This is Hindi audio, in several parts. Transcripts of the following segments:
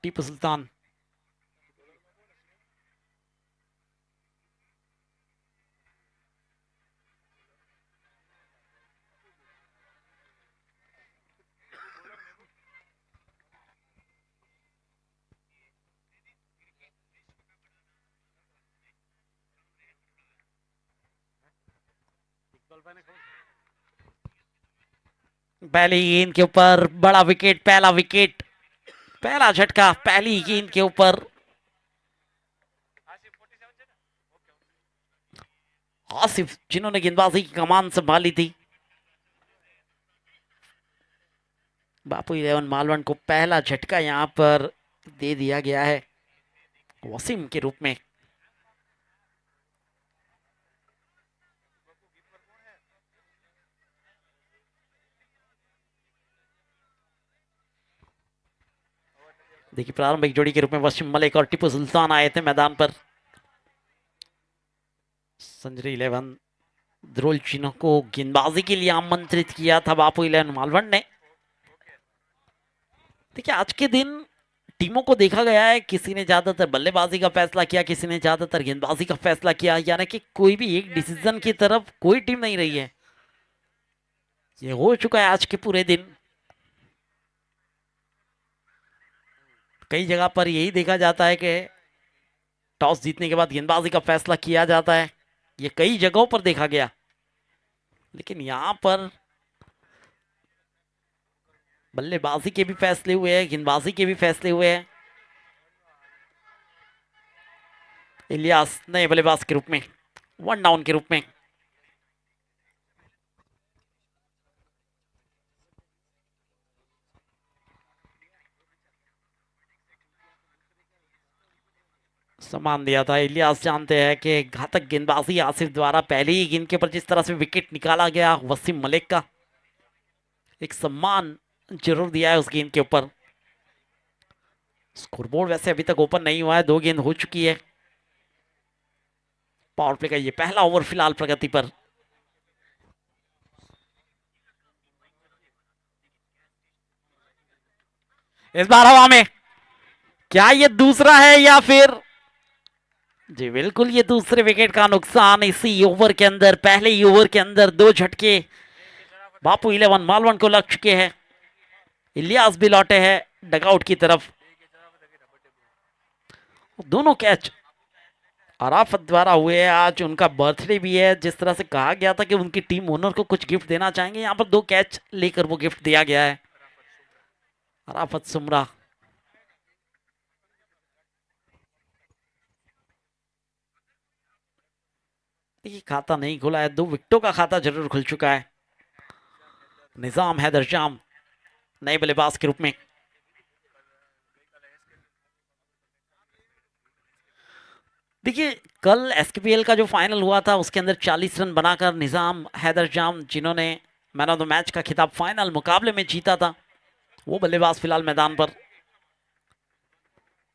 टीपू सुल्तान। पहली गेंद के ऊपर बड़ा विकेट, पहला विकेट, पहला झटका पहली गेंद के ऊपर। आसिफ जिन्होंने गेंदबाजी की कमान संभाली थी, बापू इलेवन मालवण को पहला झटका यहां पर दे दिया गया है वसीम के रूप में। देखिए प्रारंभिक जोड़ी के रूप में वसीम मलिक और टीपू सुल्तान आए थे मैदान पर। संजरी इलेवन ध्रुव चिन्ह को गेंदबाजी के लिए आमंत्रित किया था बापू इलेवन मालवण ने। देखिए आज के दिन टीमों को देखा गया है, किसी ने ज्यादातर बल्लेबाजी का फैसला किया, किसी ने ज्यादातर गेंदबाजी का फैसला किया, यानी कि कोई भी एक डिसीजन की तरफ कोई टीम नहीं रही है। ये हो चुका है आज के पूरे दिन। कई जगह पर यही देखा जाता है कि टॉस जीतने के बाद गेंदबाजी का फैसला किया जाता है, ये कई जगहों पर देखा गया, लेकिन यहां पर बल्लेबाजी के भी फैसले हुए हैं, गेंदबाजी के भी फैसले हुए हैं। इलियास नए बल्लेबाज के रूप में, वन डाउन के रूप में। सम्मान दिया था। इलियास जानते हैं कि घातक गेंदबाजी आसिफ द्वारा पहले ही गेंद के ऊपर जिस तरह से विकेट निकाला गया वसीम मलिक का, एक सम्मान जरूर दिया है उस गेंद के ऊपर। स्कोरबोर्ड वैसे अभी तक ओपन नहीं हुआ है, 2 गेंद हो चुकी है। पावर प्ले का ये पहला ओवर फिलहाल प्रगति पर। इस बार हवा में, क्या ये दूसरा है या फिर, जी बिल्कुल ये दूसरे विकेट का नुकसान इसी ओवर के अंदर, पहले ही ओवर के अंदर 2 झटके बापू इलेवन मालवण को लग चुके हैं। इलियास भी लौटे हैं डगआउट की तरफ। दोनों कैच अराफत द्वारा हुए हैं। आज उनका बर्थडे भी है, जिस तरह से कहा गया था कि उनकी टीम ओनर को कुछ गिफ्ट देना चाहेंगे, यहाँ पर 2 कैच लेकर वो गिफ्ट दिया गया है अराफत सुमरा। ये खाता नहीं खुला है, 2 विकेटों का खाता जरूर खुल चुका है। निजाम हैदर जाम नए बल्लेबाज के रूप में। देखिए कल एसकेपीएल का जो फाइनल हुआ था उसके अंदर 40 रन बनाकर निजाम हैदर जाम, जिन्होंने मैन ऑफ द मैच का खिताब फाइनल मुकाबले में जीता था, वो बल्लेबाज फिलहाल मैदान पर।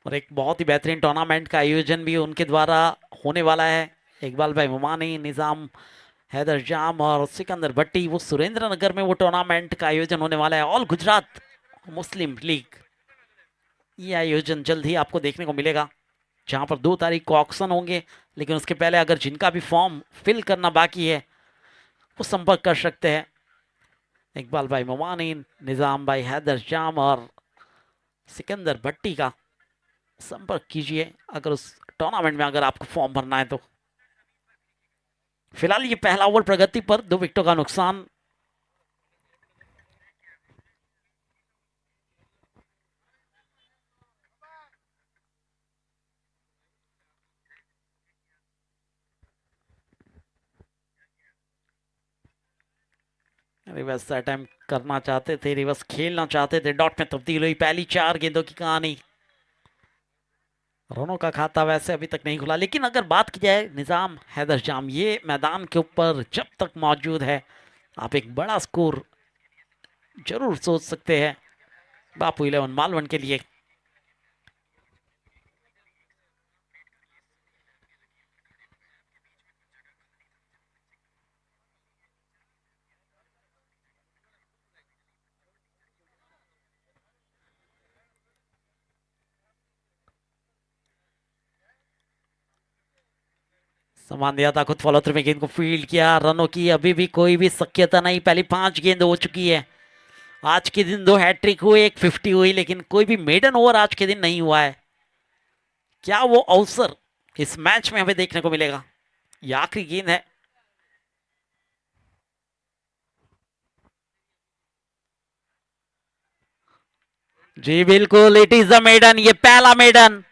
और एक बहुत ही बेहतरीन टूर्नामेंट का आयोजन भी उनके द्वारा होने वाला है। इकबाल भाई मुमानी, निजाम हैदर जाम और सिकंदर भट्टी, वो सुरेंद्र नगर में वो टूर्नामेंट का आयोजन होने वाला है। ऑल गुजरात मुस्लिम लीग, ये आयोजन जल्द ही आपको देखने को मिलेगा, जहां पर 2 तारीख को ऑक्शन होंगे। लेकिन उसके पहले अगर जिनका भी फॉर्म फिल करना बाकी है वो संपर्क कर सकते हैं। इकबाल भाई मुमानी, निजाम भाई हैदर जाम और सिकंदर भट्टी का संपर्क कीजिए अगर उस टूर्नामेंट में अगर आपको फॉर्म भरना है तो। फिलहाल ये पहला ओवर प्रगति पर, 2 विकेटों का नुकसान। रिवर्स अटेम्प्ट करना चाहते थे, रिवर्स खेलना चाहते थे, डॉट में तब्दील हुई। पहली 4 गेंदों की कहानी। रनों का खाता वैसे अभी तक नहीं खुला, लेकिन अगर बात की जाए निजाम हैदर जाम, ये मैदान के ऊपर जब तक मौजूद है आप एक बड़ा स्कोर जरूर सोच सकते हैं बापू इलेवन मालवण के लिए। सामान दिया था, खुद फॉलो थ्रू में गेंद को फील्ड किया, रनों की अभी भी कोई भी शक्यता नहीं। पहली 5 गेंद हो चुकी है। आज के दिन 2 हैट्रिक हुए, एक 50 हुई, लेकिन कोई भी मेडन ओवर आज के दिन नहीं हुआ है। क्या वो अवसर इस मैच में हमें देखने को मिलेगा? ये आखिरी गेंद है। जी बिल्कुल, इट इज द मेडन। ये पहला maiden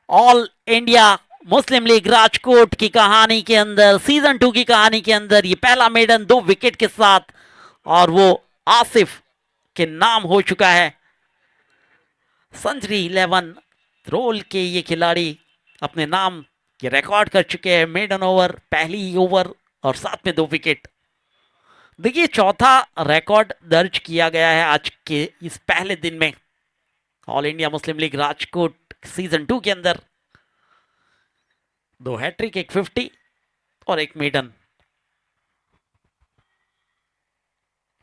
All India Muslim League Rajkot की कहानी के अंदर, सीजन 2 की कहानी के अंदर ये पहला मेडन 2 विकेट के साथ, और वो आसिफ के नाम हो चुका है। सेंचुरी 11 रोल के ये खिलाड़ी अपने नाम ये रिकॉर्ड कर चुके हैं। मेडन ओवर, पहली ओवर और साथ में 2 विकेट। देखिए, चौथा रिकॉर्ड दर्ज किया गया है आज के इस पहले दिन में all India Muslim League Rajkot season 2 के अंदर। 2 हैट्रिक, एक 50 और एक मेडन।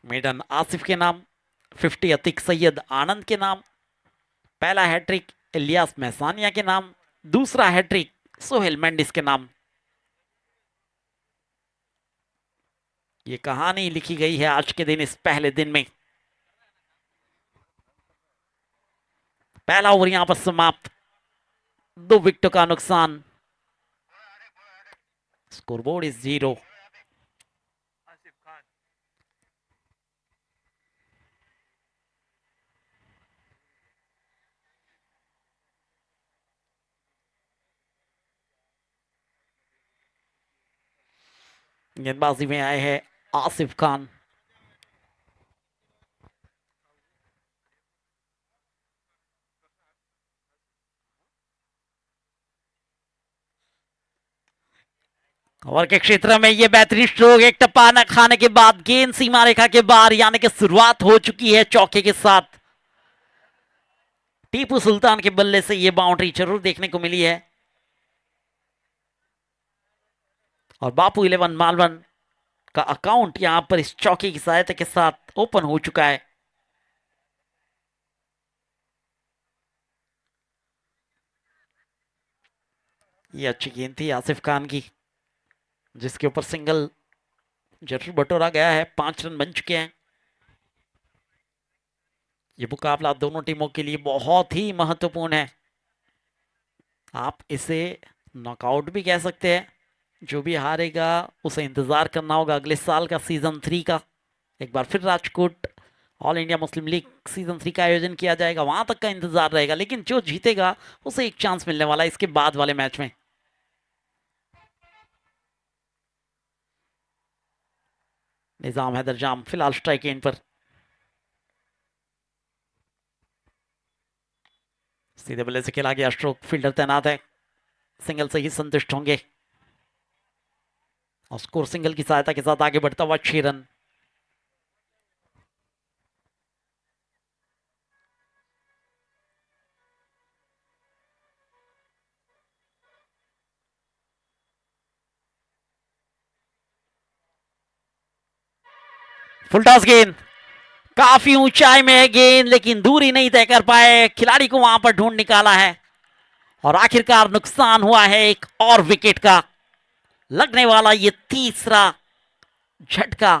मेडन आसिफ के नाम, 50 अतीक सैयद आनंद के नाम, पहला हैट्रिक इलियास महसानिया के नाम, दूसरा हैट्रिक सोहेल मेंडिस के नाम। ये कहानी लिखी गई है आज के दिन, इस पहले दिन में। पहला ओवर यहां पर समाप्त, 2 विकेटों का नुकसान। Scoreboard is 0। गेंदबाजी में आए हैं आसिफ खान। ओवर के क्षेत्र में ये बेहतरीन स्ट्रोक, एक टप्पा न खाने के बाद गेंद सीमा रेखा के बाहर, यानी कि शुरुआत हो चुकी है चौके के साथ। टीपू सुल्तान के बल्ले से ये बाउंड्री जरूर देखने को मिली है, और बापू 11 मालवन का अकाउंट यहां पर इस चौके की सहायता के साथ ओपन हो चुका है। ये अच्छी गेंद थी आसिफ खान की, जिसके ऊपर सिंगल जरूर बटोरा गया है। 5 रन बन चुके हैं। ये मुकाबला दोनों टीमों के लिए बहुत ही महत्वपूर्ण है। आप इसे नॉकआउट भी कह सकते हैं। जो भी हारेगा उसे इंतजार करना होगा अगले साल का सीजन 3 का। एक बार फिर Rajkot all India Muslim league season 3 का आयोजन किया जाएगा, वहां तक का इंतजार रहेगा। लेकिन जो जीतेगा उसे एक चांस मिलने वाला है इसके बाद वाले मैच में। निजाम हैदर जाम फिलहाल स्ट्राइक एंड पर। सीधे बल्ले से खेला गया स्ट्रोक, फील्डर तैनात है, सिंगल से ही संतुष्ट होंगे। और स्कोर सिंगल की सहायता के साथ आगे बढ़ता हुआ 6 रन। फुल टॉस गेंद, काफी ऊंचाई में है गेंद, लेकिन दूरी नहीं तय कर पाए। खिलाड़ी को वहां पर ढूंढ निकाला है, और आखिरकार नुकसान हुआ है एक और विकेट का। लगने वाला ये तीसरा झटका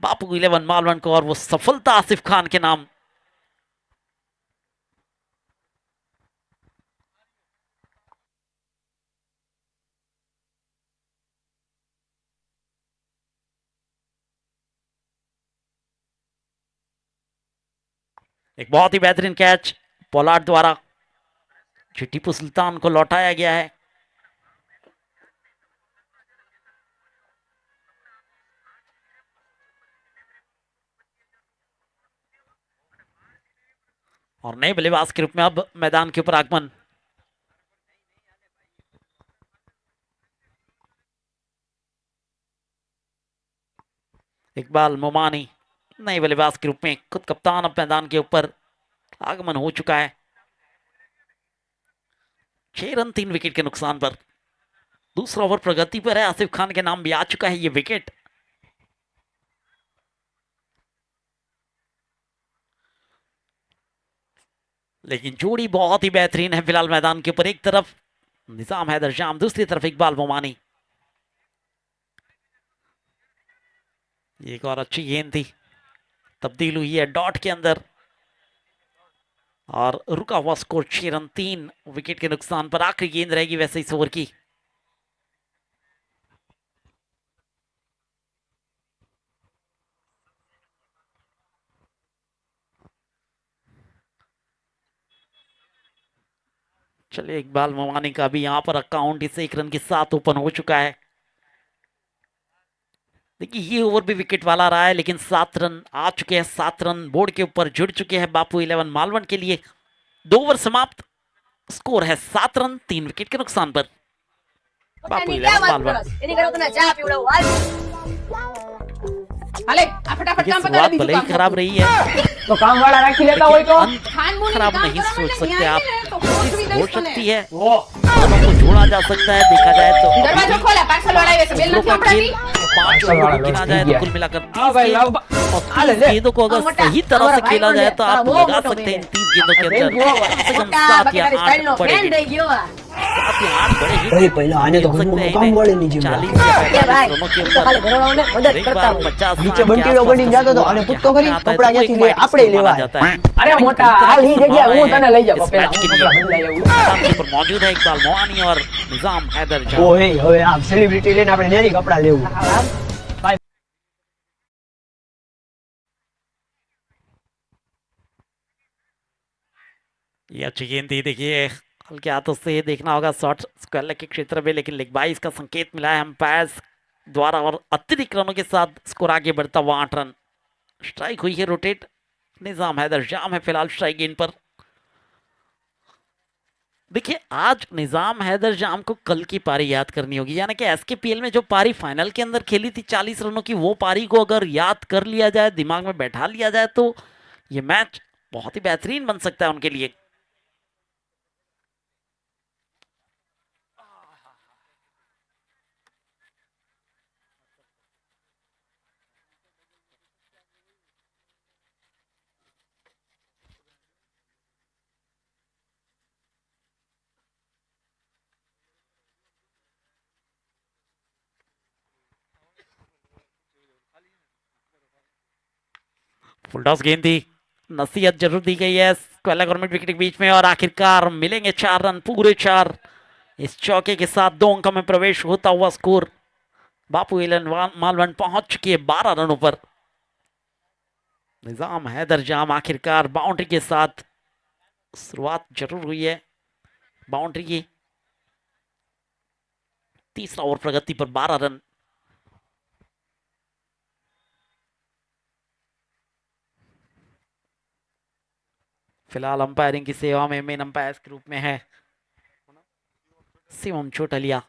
बापू 11 मालवन को, और वो सफलता आसिफ खान के नाम। एक बहुत ही बेहतरीन कैच पोलार्ड द्वारा, जो टीपू सुल्तान को लौटाया गया है। और नए बल्लेबाज के रूप में अब मैदान के ऊपर आगमन। इकबाल मोमानी नए बल्लेबाज के रूप में खुद कप्तान अब मैदान के ऊपर आगमन हो चुका है। 6 रन 3 विकेट के नुकसान पर। दूसरा ओवर प्रगति पर है, आसिफ खान के नाम भी आ चुका है ये विकेट। लेकिन जोड़ी बहुत ही बेहतरीन है फिलहाल मैदान के ऊपर। एक तरफ निजाम हैदर जाम, दूसरी तरफ इकबाल मोमानी। एक और अच्छी गेंद थी, तब्दील हुई है डॉट के अंदर और रुका हुआ स्कोर 6 रन 3 विकेट के नुकसान पर। आखिरी गेंद रहेगी वैसे इस ओवर की। चलिए, इकबाल मोमानी का भी यहां पर अकाउंट इस 1 रन के साथ ओपन हो चुका है। देखिए, ये ओवर भी विकेट वाला रहा है, लेकिन 7 रन आ चुके हैं, 7 रन बोर्ड के ऊपर जुड़ चुके हैं बापू 11 मालवण के लिए। 2 ओवर समाप्त, स्कोर है 7 रन 3 विकेट के नुकसान पर। बापू 11 मालवण। शुरुआत भले ही खराब रही है, तो काम वाला रख लेता वही तो खराब नहीं सोच सकते आप। हो सकती है, दोनों को जोड़ा जा सकता है। देखा जाए तो दरवाजा खोला पार्सल वाला है बेल ना का खेल 5 ओवर गिना जाए तो कुल मिलाकर 30 गेंदों को अगर सही तरह से खेला जाए तो आप लगा सकते हैं 30 गेंदों के अंदर कम से कम 7 या 8 बड़े हिट। पहले आने तो हम काम वाले नहीं 40 रनों के ऊपर एक बार 50 नीचे बंटी लो बनी जातो तो आने पुत्तो करी कपड़ा क्यांથી લે આપણે લેવા जाता है। अरे मोटा हाल ही जगह હું તને લઈ જાવ પેલા पर मौजूद है इकबाल मोहानी और निजाम हैदर जाम। ઓય હવે આ સેલિબ્રિટી લઈને આપણે નેરી કપડા લેવું। ये अच्छी गेंद थी, देखिए हल्के हाथों से देखना होगा शॉट स्क्वायर लेग के क्षेत्र में, लेकिन लेग बाइस का संकेत मिला है अंपायर्स द्वारा और अतिरिक्त रनों के साथ स्कोर आगे बढ़ता हुआ 8 रन। स्ट्राइक हुई है रोटेट, निजाम हैदर जाम है फिलहाल स्ट्राइक गेंद पर। देखिए, आज निजाम हैदर जाम को कल की पारी याद करनी होगी, यानी कि एसकेपीएल में जो पारी फाइनल के अंदर खेली थी 40 रनों की, वो पारी को अगर याद कर लिया जाए, दिमाग में बैठा लिया जाए तो ये मैच बहुत ही बेहतरीन बन सकता है उनके लिए। फुल टॉस गेंद थी, नसीहत जरूर दी गई है कोयला गवर्नमेंट विकेट के बीच में और आखिरकार मिलेंगे 4 रन, पूरे 4। इस चौके के साथ 2 अंकों में प्रवेश होता हुआ स्कोर बापू 11 मालवण पहुंच चुकी है 12 रनों पर। निजाम हैदर जाम आखिरकार बाउंड्री के साथ, शुरुआत जरूर हुई है बाउंड्री की। तीसरा ओवर प्रगति पर 12 रन। फिलहाल अंपायरिंग की सेवा में मेन अंपायर के रूप में है शिवम चोटलिया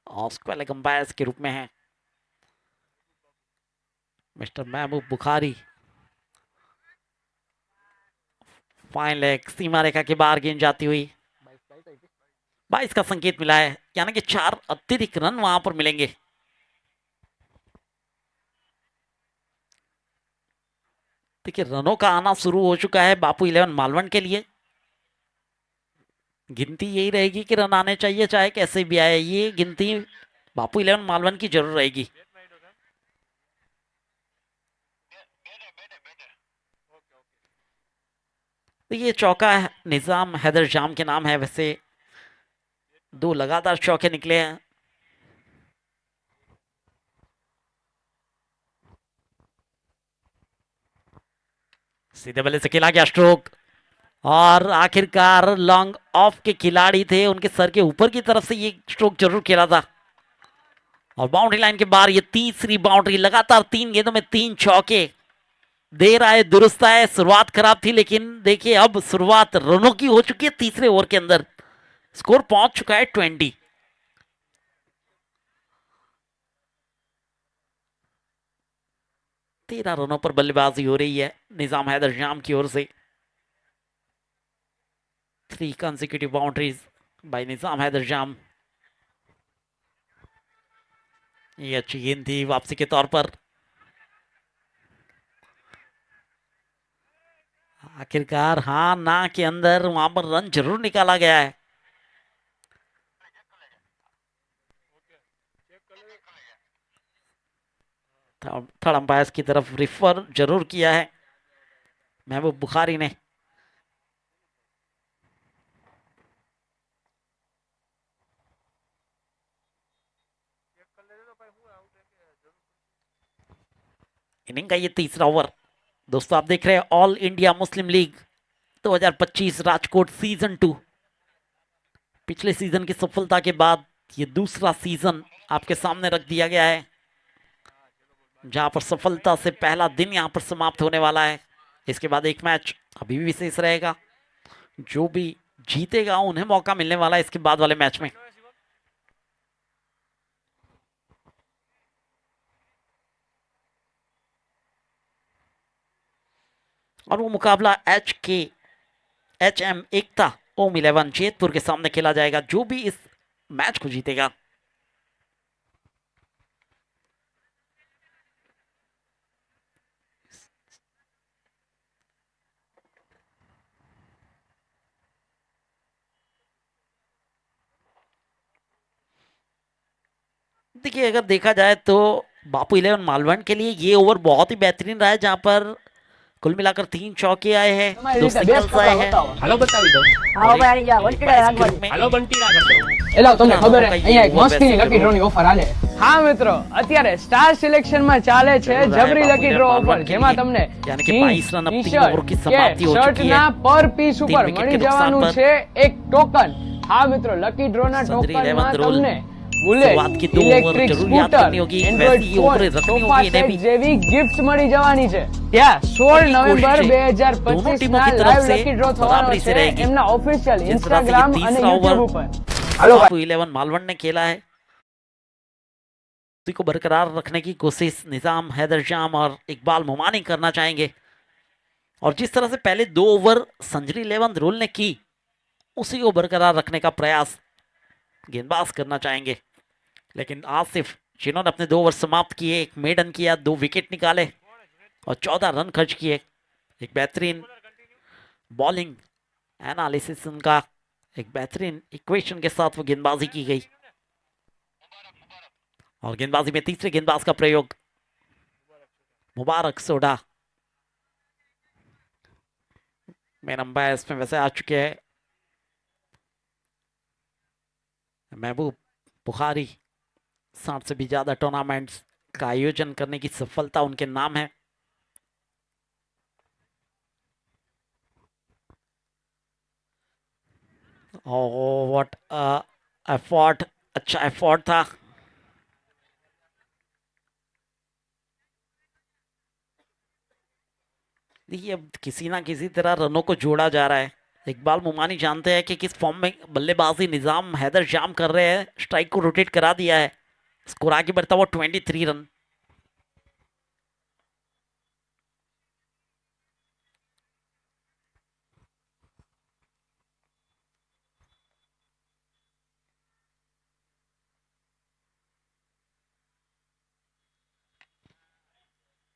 और स्क्वायर लेग अंपायर के रूप में है मिस्टर महबूब बुखारी। फाइन लेग, सीमा रेखा के बाहर गेंद जाती हुई 22 का संकेत मिला है, यानी कि 4 अतिरिक्त रन वहां पर मिलेंगे। देखिए, रनों का आना शुरू हो चुका है बापू 11 मालवण के लिए। गिनती यही रहेगी कि रन आने चाहिए चाहे कैसे भी आए, ये गिनती बापू 11 मालवण की जरूर रहेगी। तो ये चौका निजाम हैदर जाम के नाम है, वैसे 2 लगातार चौके निकले हैं। सीधे बल्ले से खेला गया स्ट्रोक और आखिरकार लॉन्ग ऑफ के खिलाड़ी थे, उनके सर के ऊपर की तरफ से ये स्ट्रोक जरूर खेला था और बाउंड्री लाइन के बाहर ये तीसरी बाउंड्री। लगातार 3 गेंदों में 3 चौके, देर आए दुरुस्त आए। शुरुआत खराब थी, लेकिन देखिए अब शुरुआत रनों की हो चुकी है। तीसरे ओवर के अंदर स्कोर पहुंच चुका है 20। तेरह रनों पर बल्लेबाजी हो रही है निजाम हैदर जाम की ओर से। 3 कंसेक्यूटिव बाउंड्रीज बाय निजाम हैदर जाम। ये अच्छी गेंद थी वापसी के तौर पर। आखिरकार हाँ ना के अंदर वहां पर रन जरूर निकाला गया है। थर्ड अंपायर की तरफ रिफर जरूर किया है महबूब बुखारी ने। इनिंग का ये तीसरा ओवर। दोस्तों आप देख रहे हैं all India Muslim league 2025 Rajkot season 2। पिछले सीजन की सफलता के बाद ये दूसरा सीजन आपके सामने रख दिया गया है, जहां पर सफलता से पहला दिन यहां पर समाप्त होने वाला है। इसके बाद एक मैच अभी भी विशेष रहेगा, जो भी जीतेगा उन्हें मौका मिलने वाला है इसके बाद वाले मैच में। और वो मुकाबला HM एकता ओम 11 जेतपुर के सामने खेला जाएगा। जो भी इस मैच को जीतेगा देखिए, अगर देखा जाए तो बापू 11 मालवण के लिए ये ओवर बहुत ही बेहतरीन रहा है, जहां पर कुल मिलाकर 3 चौके आए हैं, તમારી 2 રીતે सिंगल्स best आए પકડ हैं। બતાવો. હાલો બતાવી દો. હા ભાઈ અહીંયા વંટીડા રાખવાની. में હાલો બંટી ના કરતો. એલા તમને ખબર હે કઈ અહીંયા એક over મસ્તીની best લકી ડ્રોની ઓફર હાલે. હા મિત્રો, અત્યારે સ્ટાર સિલેક્શનમાં ચાલે છે જરૂર જબરી આયા લકી બાપુ ડ્રો ને ઓફર, માલવણ के જેમાં लिए। તમને यानी कि jeans, 22 रन अब 3 टी-शर्ट ओवर की કે समाप्ति हो चुकी શર્ટના है। પર પીસ 3 ઉપર विकेट મળી के नुकसान જવાનું पर છે એક ટોકન। હા મિત્રો, લકી ડ્રોના संजरी ટોકનમાં 11 रोल તમને बुलेट, शुरुआत की 2 ओवर इलेक्ट्रिक जरूर याद स्कूटर, करनी होगी, एंड्रॉइड वैसी ही फोन, ओवरें रखनी सोफा होगी इन्हें सेट भी। જેવી गिफ्ट મળી જવાની છે। ત્યાં 16 નવેમ્બર दोनों 2025 टीमों ના की तरफ લાઈવ से લકી ડ્રો થવાનો बराबरी से છે रहेगी। એમના ઓફિશિયલ जिस तरह से ये इंस्टाग्राम અને तीसरा ओवर YouTube ઉપર। હાલો बापू 11 मालवण ने खेला है, उसी को बरकरार रखने की कोशिश निजाम हैदर जाम और इकबाल मुमानी करना चाहेंगे। और जिस तरह से पहले 2 ओवर संजरी 11 रोल ने की, उसी को बरकरार रखने का प्रयास गेंदबाज करना चाहेंगे। लेकिन आसिफ, जिन्होंने अपने 2 ओवर समाप्त किए, एक मेडन किया, 2 विकेट निकाले और 14 रन खर्च किए। एक बेहतरीन बॉलिंग एनालिसिस उनका, एक बेहतरीन इक्वेशन के साथ वो गेंदबाजी की गई। और गेंदबाजी में तीसरे गेंदबाज का प्रयोग मुबारक सोडा मेन अंपायर इसमें वैसे आ चुके हैं महबूब बुखारी। 60 से भी ज्यादा टूर्नामेंट्स का आयोजन करने की सफलता उनके नाम है। और व्हाट एफर्ट, अच्छा एफर्ट था। देखिए, अब किसी ना किसी तरह रनों को जोड़ा जा रहा है। इकबाल मुमानी जानते हैं कि किस फॉर्म में बल्लेबाजी निजाम हैदर जाम कर रहे हैं। स्ट्राइक को रोटेट करा दिया है, स्कोर आगे बढ़ता हुआ 23 रन।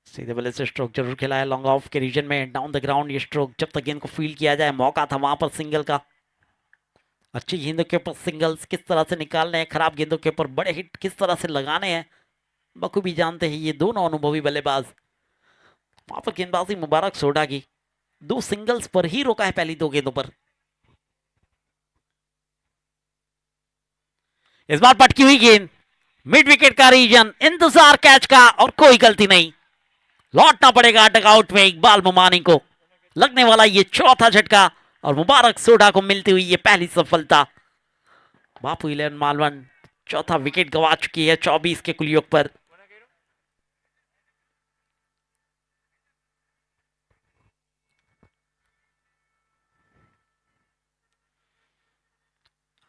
सीधे बल्ले से स्ट्रोक जरूर खेला है लॉन्ग ऑफ के रीजन में, डाउन द ग्राउंड ये स्ट्रोक। जब तक गेंद को फील्ड किया जाए, मौका था वहां पर सिंगल का। अच्छी गेंदों के ऊपर सिंगल्स किस तरह से निकालने हैं, खराब गेंदों के ऊपर बड़े हिट किस तरह से लगाने हैं, बखूबी जानते हैं ये दोनों अनुभवी बल्लेबाज। वहां पर गेंदबाजी मुबारक सोडा की, 2 सिंगल्स पर ही रोका है पहली 2 गेंदों पर। इस बार पटकी हुई गेंद, मिड विकेट का रीजन, इंतजार कैच का और कोई गलती नहीं। लौटना पड़ेगा डगआउट में इकबाल मुमानी को। लगने वाला ये चौथा झटका और मुबारक सोडा को मिलती हुई ये पहली सफलता। बापू 11 मालवण चौथा विकेट गंवा चुकी है 24 के कुलयोग पर।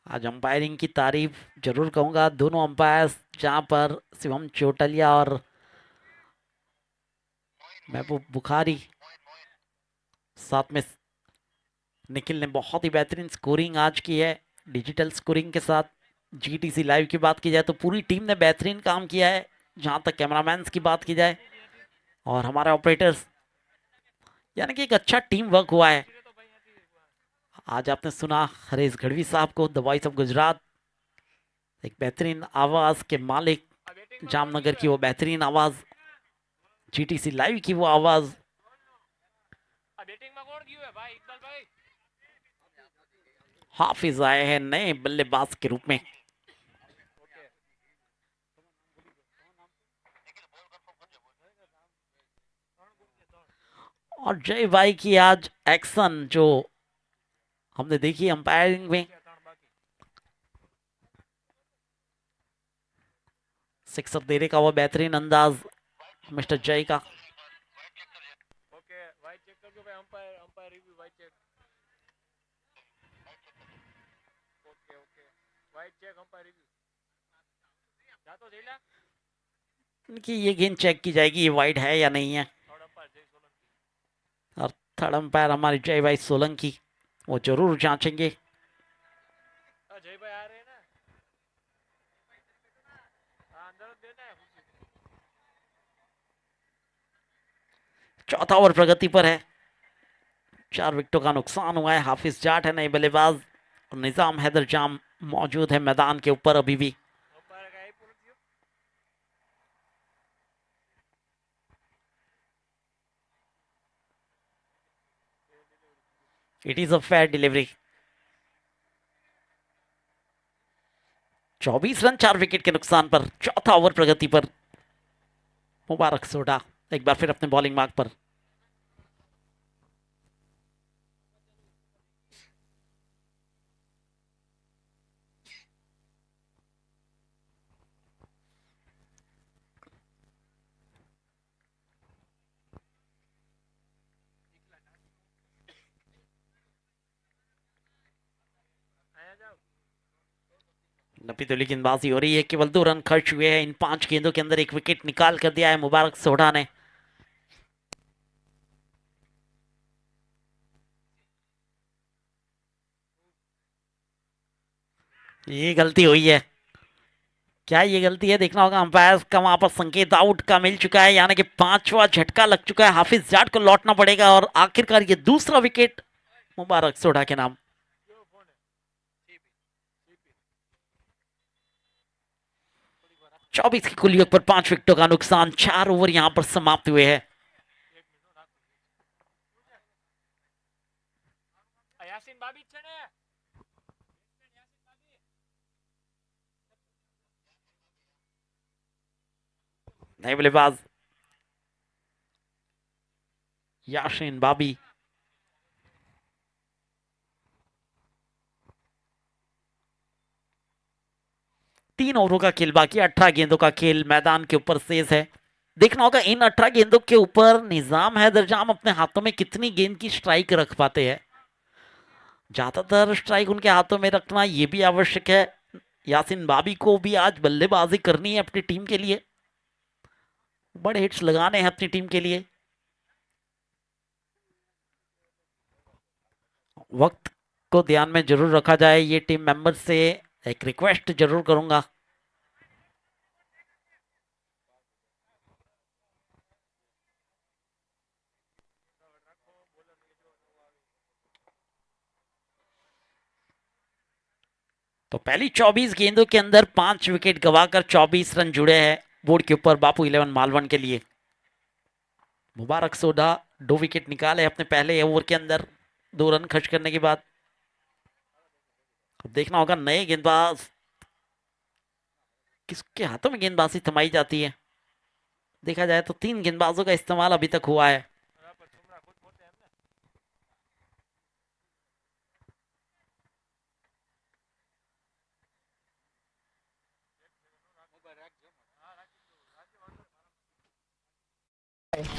आज अंपायरिंग की तारीफ जरूर कहूंगा, दोनों अंपायर्स, जहां पर शिवम चोटलिया और महबूब बुखारी, साथ में निखिल ने बहुत ही बेहतरीन स्कोरिंग आज की है डिजिटल स्कोरिंग के साथ। जीटीसी लाइव की बात की जाए तो पूरी टीम ने बेहतरीन काम किया है। जहां तक कैमरामैन की बात की जाए और हमारे ऑपरेटर्स, यानी कि एक अच्छा टीम वर्क हुआ है। आज आपने सुना हरीश गढ़वी साहब को, द वॉइस ऑफ गुजरात, एक बेहतरीन आवाज के मालिक, जामनगर की वो बेहतरीन आवाज जीटीसी लाइव की वो आवाज। हाफिज आए हैं नए बल्लेबाज के रूप में। और जय भाई की आज एक्शन जो हमने देखी अंपायरिंग में, सिक्सर देने का वो बेहतरीन अंदाज मिस्टर जय का। इनकी ये गेंद चेक की जाएगी ये वाइड है या नहीं है। और थर्ड अंपायर हमारे जय भाई सोलंकी वो जरूर जांचेंगे। चौथा ओवर प्रगति पर है, 4 विकेटों का नुकसान हुआ है। हाफिज जाट है नए बल्लेबाज और निजाम हैदर जाम मौजूद है मैदान के ऊपर अभी भी। It is a fair delivery. 24 run 4 wicket के नुकसान पर चौथा ओवर प्रगति पर। मुबारक सोडा एक बार फिर अपने बॉलिंग मार्क पर। नपी तुली गेंदबाजी हो रही है, केवल 2 रन खर्च हुए हैं इन 5 गेंदों के अंदर। एक विकेट निकाल कर दिया है मुबारक सोडा ने। ये गलती हुई है, क्या ये गलती है देखना होगा। अंपायर का वहां पर संकेत आउट का मिल चुका है, यानी कि 5वां झटका लग चुका है। हाफिज जाट को लौटना पड़ेगा और आखिरकार ये दूसरा विकेट मुबारक सोडा के नाम। 24 की कुल योग पर 5 विकेटों का नुकसान। 4 ओवर यहां पर समाप्त हुए हैं। नए बल्लेबाज याशीन बाबी। 3 ओवरों का खेल बाकी, 18 गेंदों का खेल मैदान के ऊपर शेष है। देखना होगा इन 18 गेंदों के ऊपर निजाम हैदर जाम अपने हाथों में कितनी गेंद की स्ट्राइक रख पाते हैं। ज्यादातर स्ट्राइक उनके हाथों में रखना यह भी आवश्यक है। यासीन बाबी को भी आज बल्लेबाजी करनी है अपनी टीम के लिए, बड़े हिट्स लगाने हैं अपनी टीम के लिए। वक्त को ध्यान में जरूर रखा जाए, ये टीम मेंबर से एक रिक्वेस्ट जरूर करूंगा। तो पहली 24 गेंदों के अंदर 5 विकेट गवाकर 24 रन जुड़े हैं बोर्ड के ऊपर बापू 11 मालवन के लिए। मुबारक सोडा 2 विकेट निकाले अपने पहले ओवर के अंदर 2 रन खर्च करने के बाद। अब देखना होगा नए गेंदबाज किसके हाथों में गेंदबाजी थमाई जाती है। देखा जाए तो 3 गेंदबाजों का इस्तेमाल अभी तक हुआ है।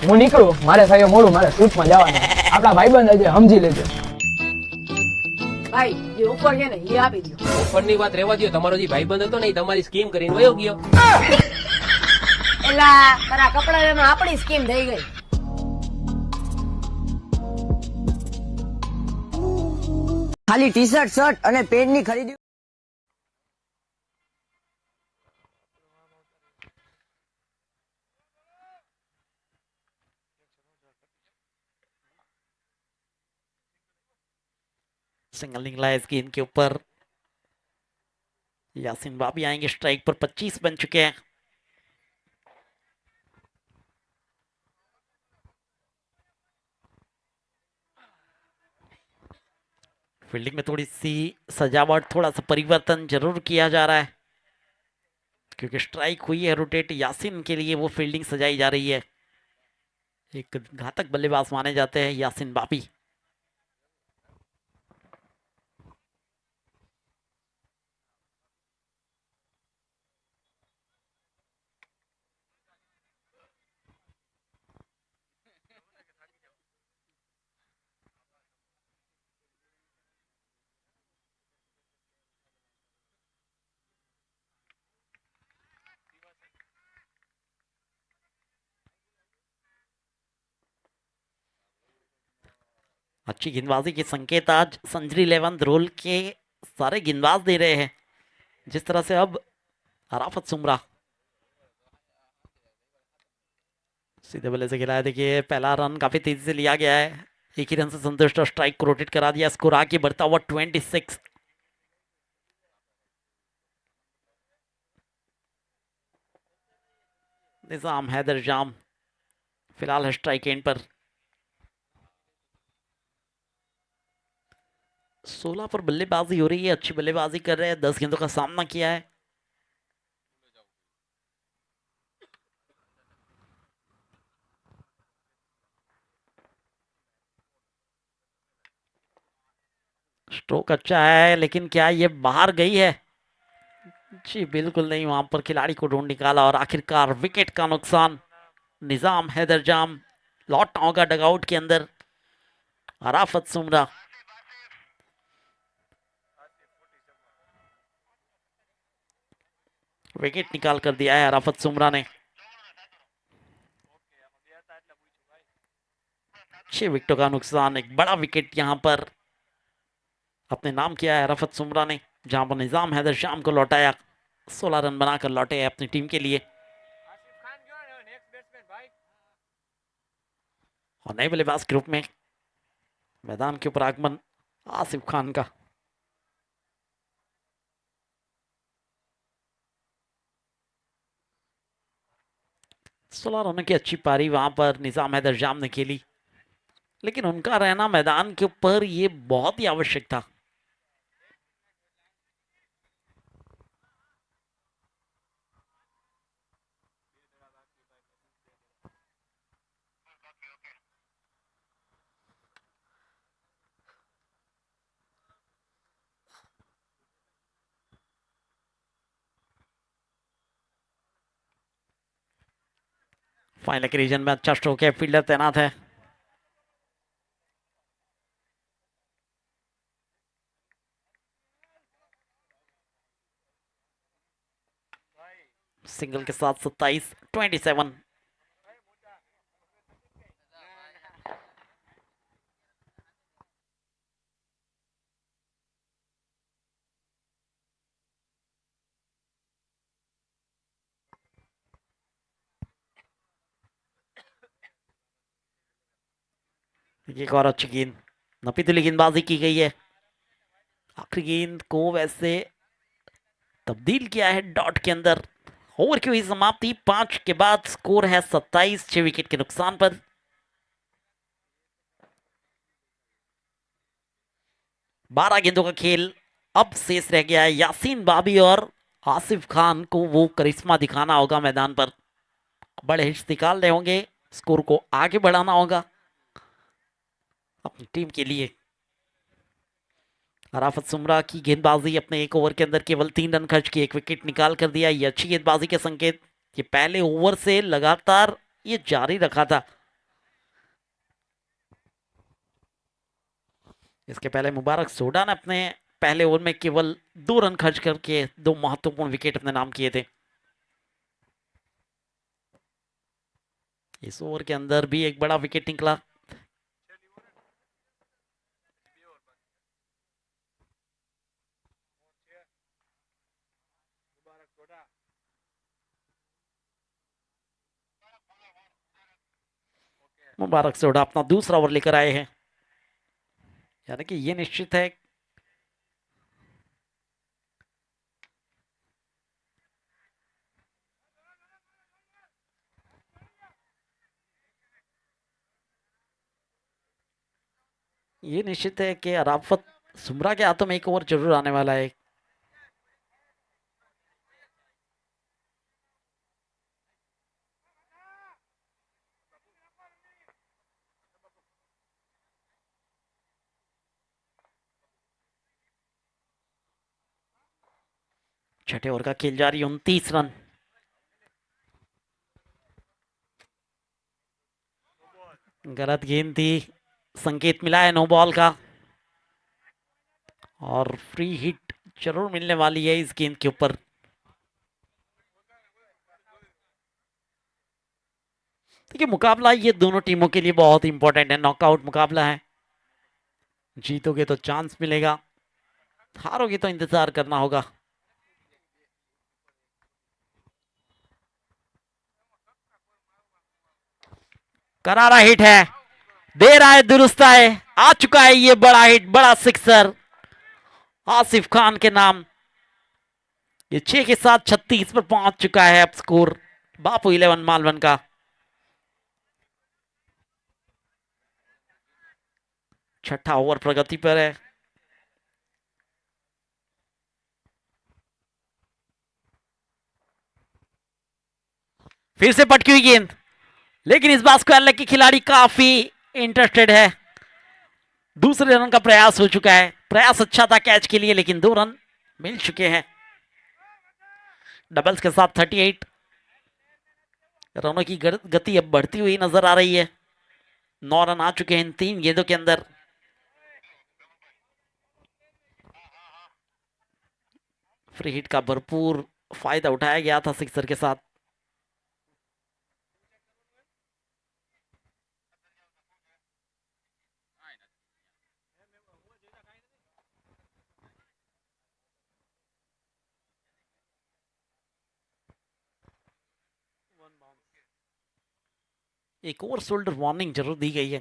હું નીકળું, મારે થયો મોડું, મારે શૂટમાં જવાનું. આપણા ભાઈબંધ છે, સમજી લેજો. ભાઈ જે ઓફર છે ને એ આપી દો. ઓફરની વાત રહેવા દો. તમારો જે ભાઈબંધ હતો ને એ તમારી સ્કીમ કરીને વયો ગયો. એલા તારા કપડામાં આપણી સ્કીમ થઈ ગઈ. ખાલી ટી શર્ટ શર્ટ અને પેન્ટ ની ખરીદી सिंगल निकला है इस गेंद के ऊपर। यासीन बाबी आएंगे स्ट्राइक पर, 25 बन चुके हैं। फील्डिंग में थोड़ी सी सजावट, थोड़ा सा परिवर्तन जरूर किया जा रहा है, क्योंकि स्ट्राइक हुई है रोटेट यासिन के लिए, वो फील्डिंग सजाई जा रही है। एक घातक बल्लेबाज माने जाते हैं यासिन बाबी। अच्छी गेंदबाजी के संकेत आज संजरी 11 रोल के सारे गेंदबाज दे रहे हैं। जिस तरह से अब अराफत सुमरा सीधे बल्ले से गिराया, देखिए पहला रन काफी तेजी से लिया गया है, एक ही रन से संतुष्ट और स्ट्राइक को रोटेट करा दिया। स्कोर आगे बढ़ता हुआ 26। निजाम हैदर जाम फिलहाल है स्ट्राइक एंड पर। 16 पर बल्लेबाजी हो रही है, अच्छी बल्लेबाजी कर रहे हैं, 10 गेंदों का सामना किया है। स्ट्रोक अच्छा है, लेकिन क्या ये बाहर गई है? जी बिल्कुल नहीं, वहां पर खिलाड़ी को ढूंढ निकाला और आखिरकार विकेट का नुकसान। निजाम हैदर जाम लौटना होगा डगआउट के अंदर। अराफत सुमरा विकेट निकाल कर दिया है अराफत सुमरा ने। 6 विकेटों का नुकसान, एक बड़ा विकेट यहां पर अपने नाम किया है अराफत सुमरा ने, जहां पर निजाम हैदर शाम को लौटाया। 16 रन बनाकर लौटे हैं अपनी टीम के लिए। और नए बल्लेबाज ग्रुप में मैदान के ऊपर आगमन आसिफ खान का। सोलह रनों की अच्छी पारी वहां पर निजाम हैदर जाम ने खेली, लेकिन उनका रहना मैदान के ऊपर ये बहुत ही आवश्यक था। फाइनल के रीजन में अच्छा स्ट्रोक है, फील्डर तैनात है। सिंगल के साथ 27। एक और अच्छी गेंद, नपीतुली गेंदबाजी की गई है। आखिरी गेंद को वैसे तब्दील किया है डॉट के अंदर। ओवर की हुई समाप्ति 5 के बाद स्कोर है 27, 6 विकेट के नुकसान पर। 12 गेंदों का खेल अब शेष रह गया है। यासीन बाबी और आसिफ खान को वो करिश्मा दिखाना होगा मैदान पर, बड़े हिट्स निकालने होंगे, स्कोर को आगे बढ़ाना होगा अपनी टीम के लिए। अराफत सुमरा की गेंदबाजी, अपने एक ओवर के अंदर केवल 3 रन खर्च किए, एक विकेट निकाल कर दिया। ये अच्छी गेंदबाजी के संकेत, ये पहले ओवर से लगातार ये जारी रखा था। इसके पहले मुबारक सोडा ने अपने पहले ओवर में केवल 2 रन खर्च करके 2 महत्वपूर्ण विकेट अपने नाम किए थे। इस ओवर के अंदर भी एक बड़ा विकेट निकला। मुबारक सोडा अपना दूसरा ओवर लेकर आए हैं, यानी कि ये निश्चित है कि अराफत सुमरा के हाथों में एक ओवर जरूर आने वाला है। छठे ओवर का खेल जारी, 29 रन। गलत गेंद थी, संकेत मिला है नो बॉल का, और फ्री हिट जरूर मिलने वाली है इस गेंद के ऊपर। देखिए मुकाबला ये दोनों टीमों के लिए बहुत इंपॉर्टेंट है, नॉकआउट मुकाबला है। जीतोगे तो चांस मिलेगा, हारोगे तो इंतजार करना होगा। करारा हिट है, दे रहा है दुरुस्त है, आ चुका है ये बड़ा हिट, बड़ा सिक्सर आसिफ खान के नाम। ये 6 के साथ 36 पर पहुंच चुका है अब स्कोर बापू 11 मालवन का। छठा ओवर प्रगति पर है। फिर से पटकी हुई गेंद, लेकिन इस बार स्क्वायर लेग की खिलाड़ी काफी इंटरेस्टेड है। दूसरे रन का प्रयास हो चुका है, प्रयास अच्छा था कैच के लिए, लेकिन 2 रन मिल चुके हैं। डबल्स के साथ 38 रनों की गति अब बढ़ती हुई नजर आ रही है। 9 रन आ चुके हैं इन 3 गेंदों के अंदर। फ्री हिट का भरपूर फायदा उठाया गया था सिक्सर के साथ। एक ओवर शोल्डर वार्निंग जरूर दी गई है।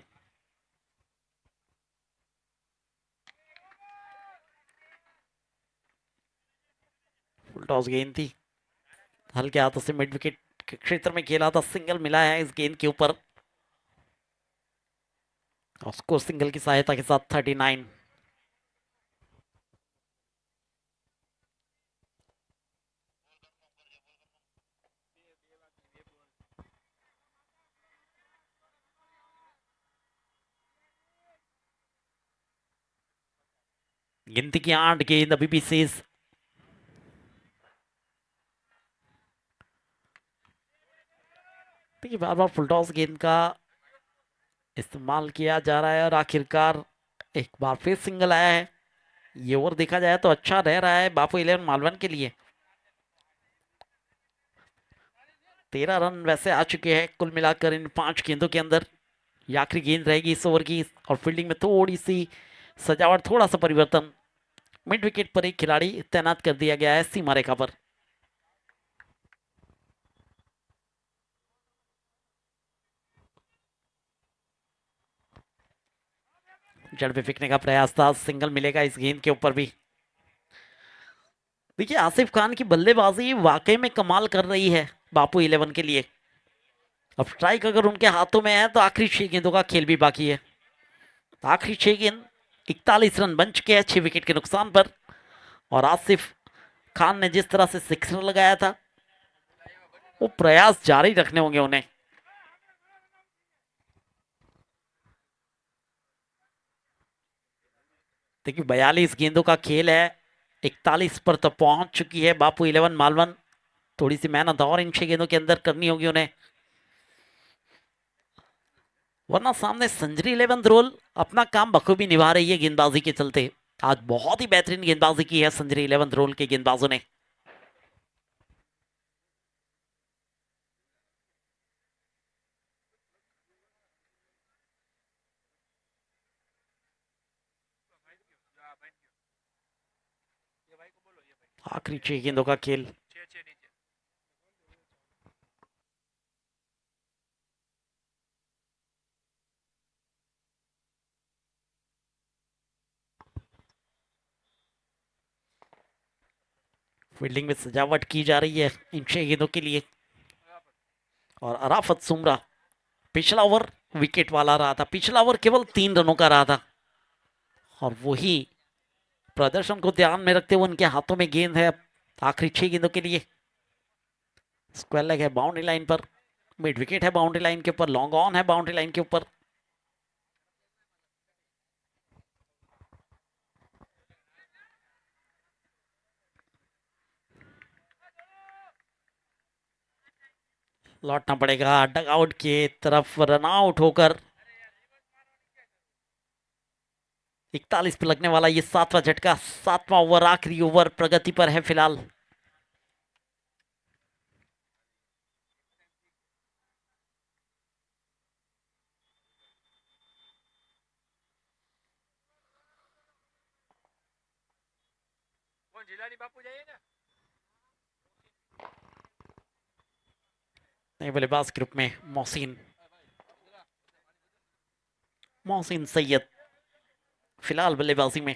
फुल टॉस गेंद थी, हल्के हाथों से मिड विकेट के क्षेत्र में खेला था, सिंगल मिला है इस गेंद के ऊपर, और स्कोर सिंगल की सहायता के साथ 39। गिनती की 8 गेंद अभी भी शेष। देखिए बार बार फुल टॉस गेंद का इस्तेमाल किया जा रहा है, और आखिरकार एक बार फिर सिंगल आया है। ये ओवर देखा जाए तो अच्छा रह रहा है बापू 11 मालवन के लिए। 13 रन वैसे आ चुके हैं कुल मिलाकर इन 5 गेंदों के अंदर। ये आखिरी गेंद रहेगी इस ओवर की, और फील्डिंग में थोड़ी सी सजावट, थोड़ा सा परिवर्तन। मिड विकेट पर एक खिलाड़ी तैनात कर दिया गया है सीमा रेखा पर। जड़ पे फेंकने का प्रयास था, सिंगल मिलेगा इस गेंद के ऊपर भी। देखिए आसिफ खान की बल्लेबाजी वाकई में कमाल कर रही है बापू 11 के लिए। अब स्ट्राइक अगर उनके हाथों में है तो आखिरी 6 गेंदों का खेल भी बाकी है। आखिरी 6 गेंद 41 रन बन चुके हैं 6 विकेट के नुकसान पर, और आसिफ खान ने जिस तरह से सिक्सर लगाया था, वो प्रयास जारी रखने होंगे उन्हें। देखिए 42 गेंदों का खेल है, 41 पर तो पहुंच चुकी है बापू 11 मालवन। थोड़ी सी मेहनत और इन 6 गेंदों के अंदर करनी होगी उन्हें, वरना सामने संजरी 11 रोल अपना काम बखूबी निभा रही है गेंदबाजी के चलते। आज बहुत ही बेहतरीन गेंदबाजी की है संजरी 11 रोल के गेंदबाजों ने। आखिरी 6 गेंदों का खेल। फील्डिंग में सजावट की जा रही है इन 6 गेंदों के लिए, और अराफत सुमरा पिछला ओवर विकेट वाला रहा था, पिछला ओवर केवल 3 रनों का रहा था, और वही प्रदर्शन को ध्यान में रखते हुए उनके हाथों में गेंद है आखिरी 6 गेंदों के लिए। स्क्वायर लेग है बाउंड्री लाइन पर, मिड विकेट है बाउंड्री लाइन के ऊपर, लॉन्ग ऑन है बाउंड्री लाइन के ऊपर। लौटना पड़ेगा डग आउट के तरफ, रन आउट होकर 41 पे लगने वाला ये 7वां झटका। 7वां ओवर, आखिरी ओवर प्रगति पर है फिलहाल। नए बल्लेबाज ग्रुप में मोहसिन सैयद फिलहाल बल्लेबाजी में।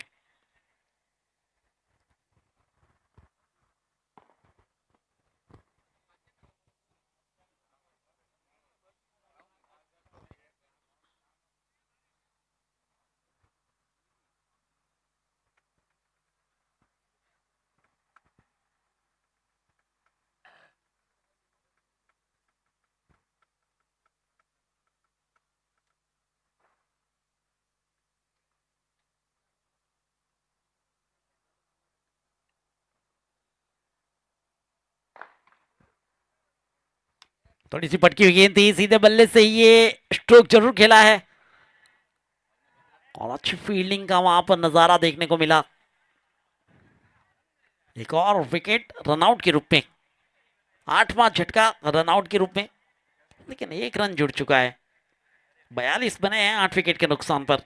थोड़ी सी पटकी हुई गेंद थी, सीधे बल्ले से ये स्ट्रोक जरूर खेला है और अच्छी फील्डिंग का वहां पर नजारा देखने को मिला। एक और विकेट रनआउट के रूप में, 8वां झटका रनआउट के रूप में, लेकिन 1 रन जुड़ चुका है। 42 बने हैं 8 विकेट के नुकसान पर।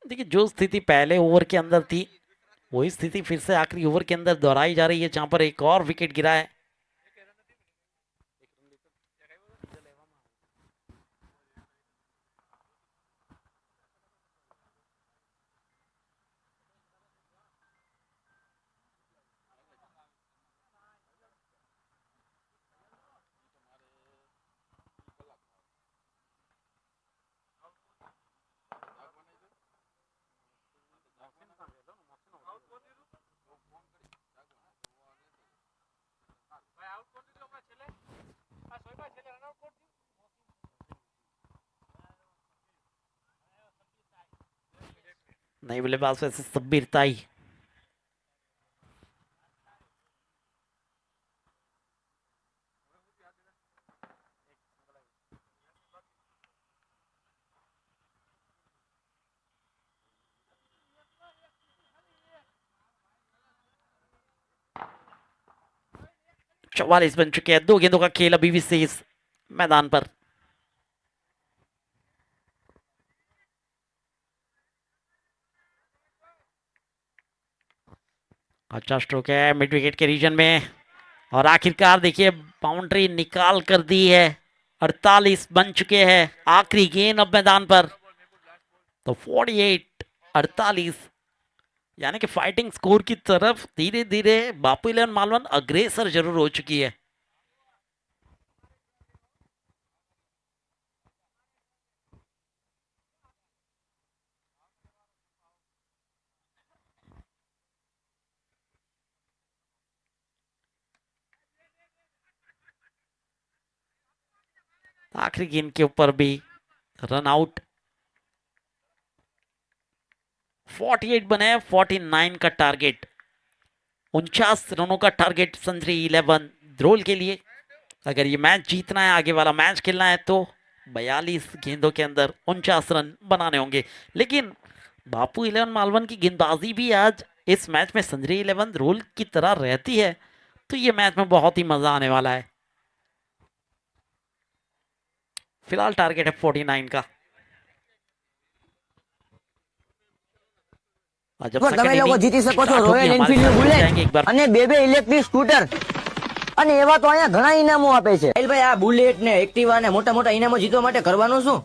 देखिए जो स्थिति पहले ओवर के अंदर थी वही स्थिति फिर से आखिरी ओवर के अंदर दोहराई जा रही है, जहां पर एक और विकेट गिरा है। नई बल्लेबाज वैसे सब्बीर ताई। चौवालीस बन चुके हैं, 2 गेंदों का खेल अभी भी शेष मैदान पर। अच्छा स्ट्रोक है मिड विकेट के रीजन में और आखिरकार देखिए बाउंड्री निकाल कर दी है। 48 बन चुके हैं, आखिरी गेंद अब मैदान पर। तो 48-48 यानी कि फाइटिंग स्कोर की तरफ धीरे धीरे बापू इलेवन मालवन अग्रेसर जरूर हो चुकी है। आखिरी गेंद के ऊपर भी रन आउट। 48 बने, 49 का टारगेट, 49 रनों का टारगेट संजरी 11 ध्रोल के लिए। अगर ये मैच जीतना है, आगे वाला मैच खेलना है, तो 42 गेंदों के अंदर 49 रन बनाने होंगे। लेकिन बापू इलेवन मालवन की गेंदबाजी भी आज इस मैच में संजरी 11 ध्रोल की तरह रहती है, तो ये मैच में बहुत ही मजा आने वाला है। फिलहाल टारगेट है 49 का। તમે લોકો જીતી શકો છો રોયલ એનફિલ્ડ નું બુલેટ અને 2 ઇલેક્ટ્રિક સ્કૂટર અને એવા તો અહીંયા ઘણા ઇનામો આપે છે. ભાઈ આ બુલેટ ને એક્ટિવા ને મોટા મોટા ઇનામો જીતવા માટે કરવાનું શું?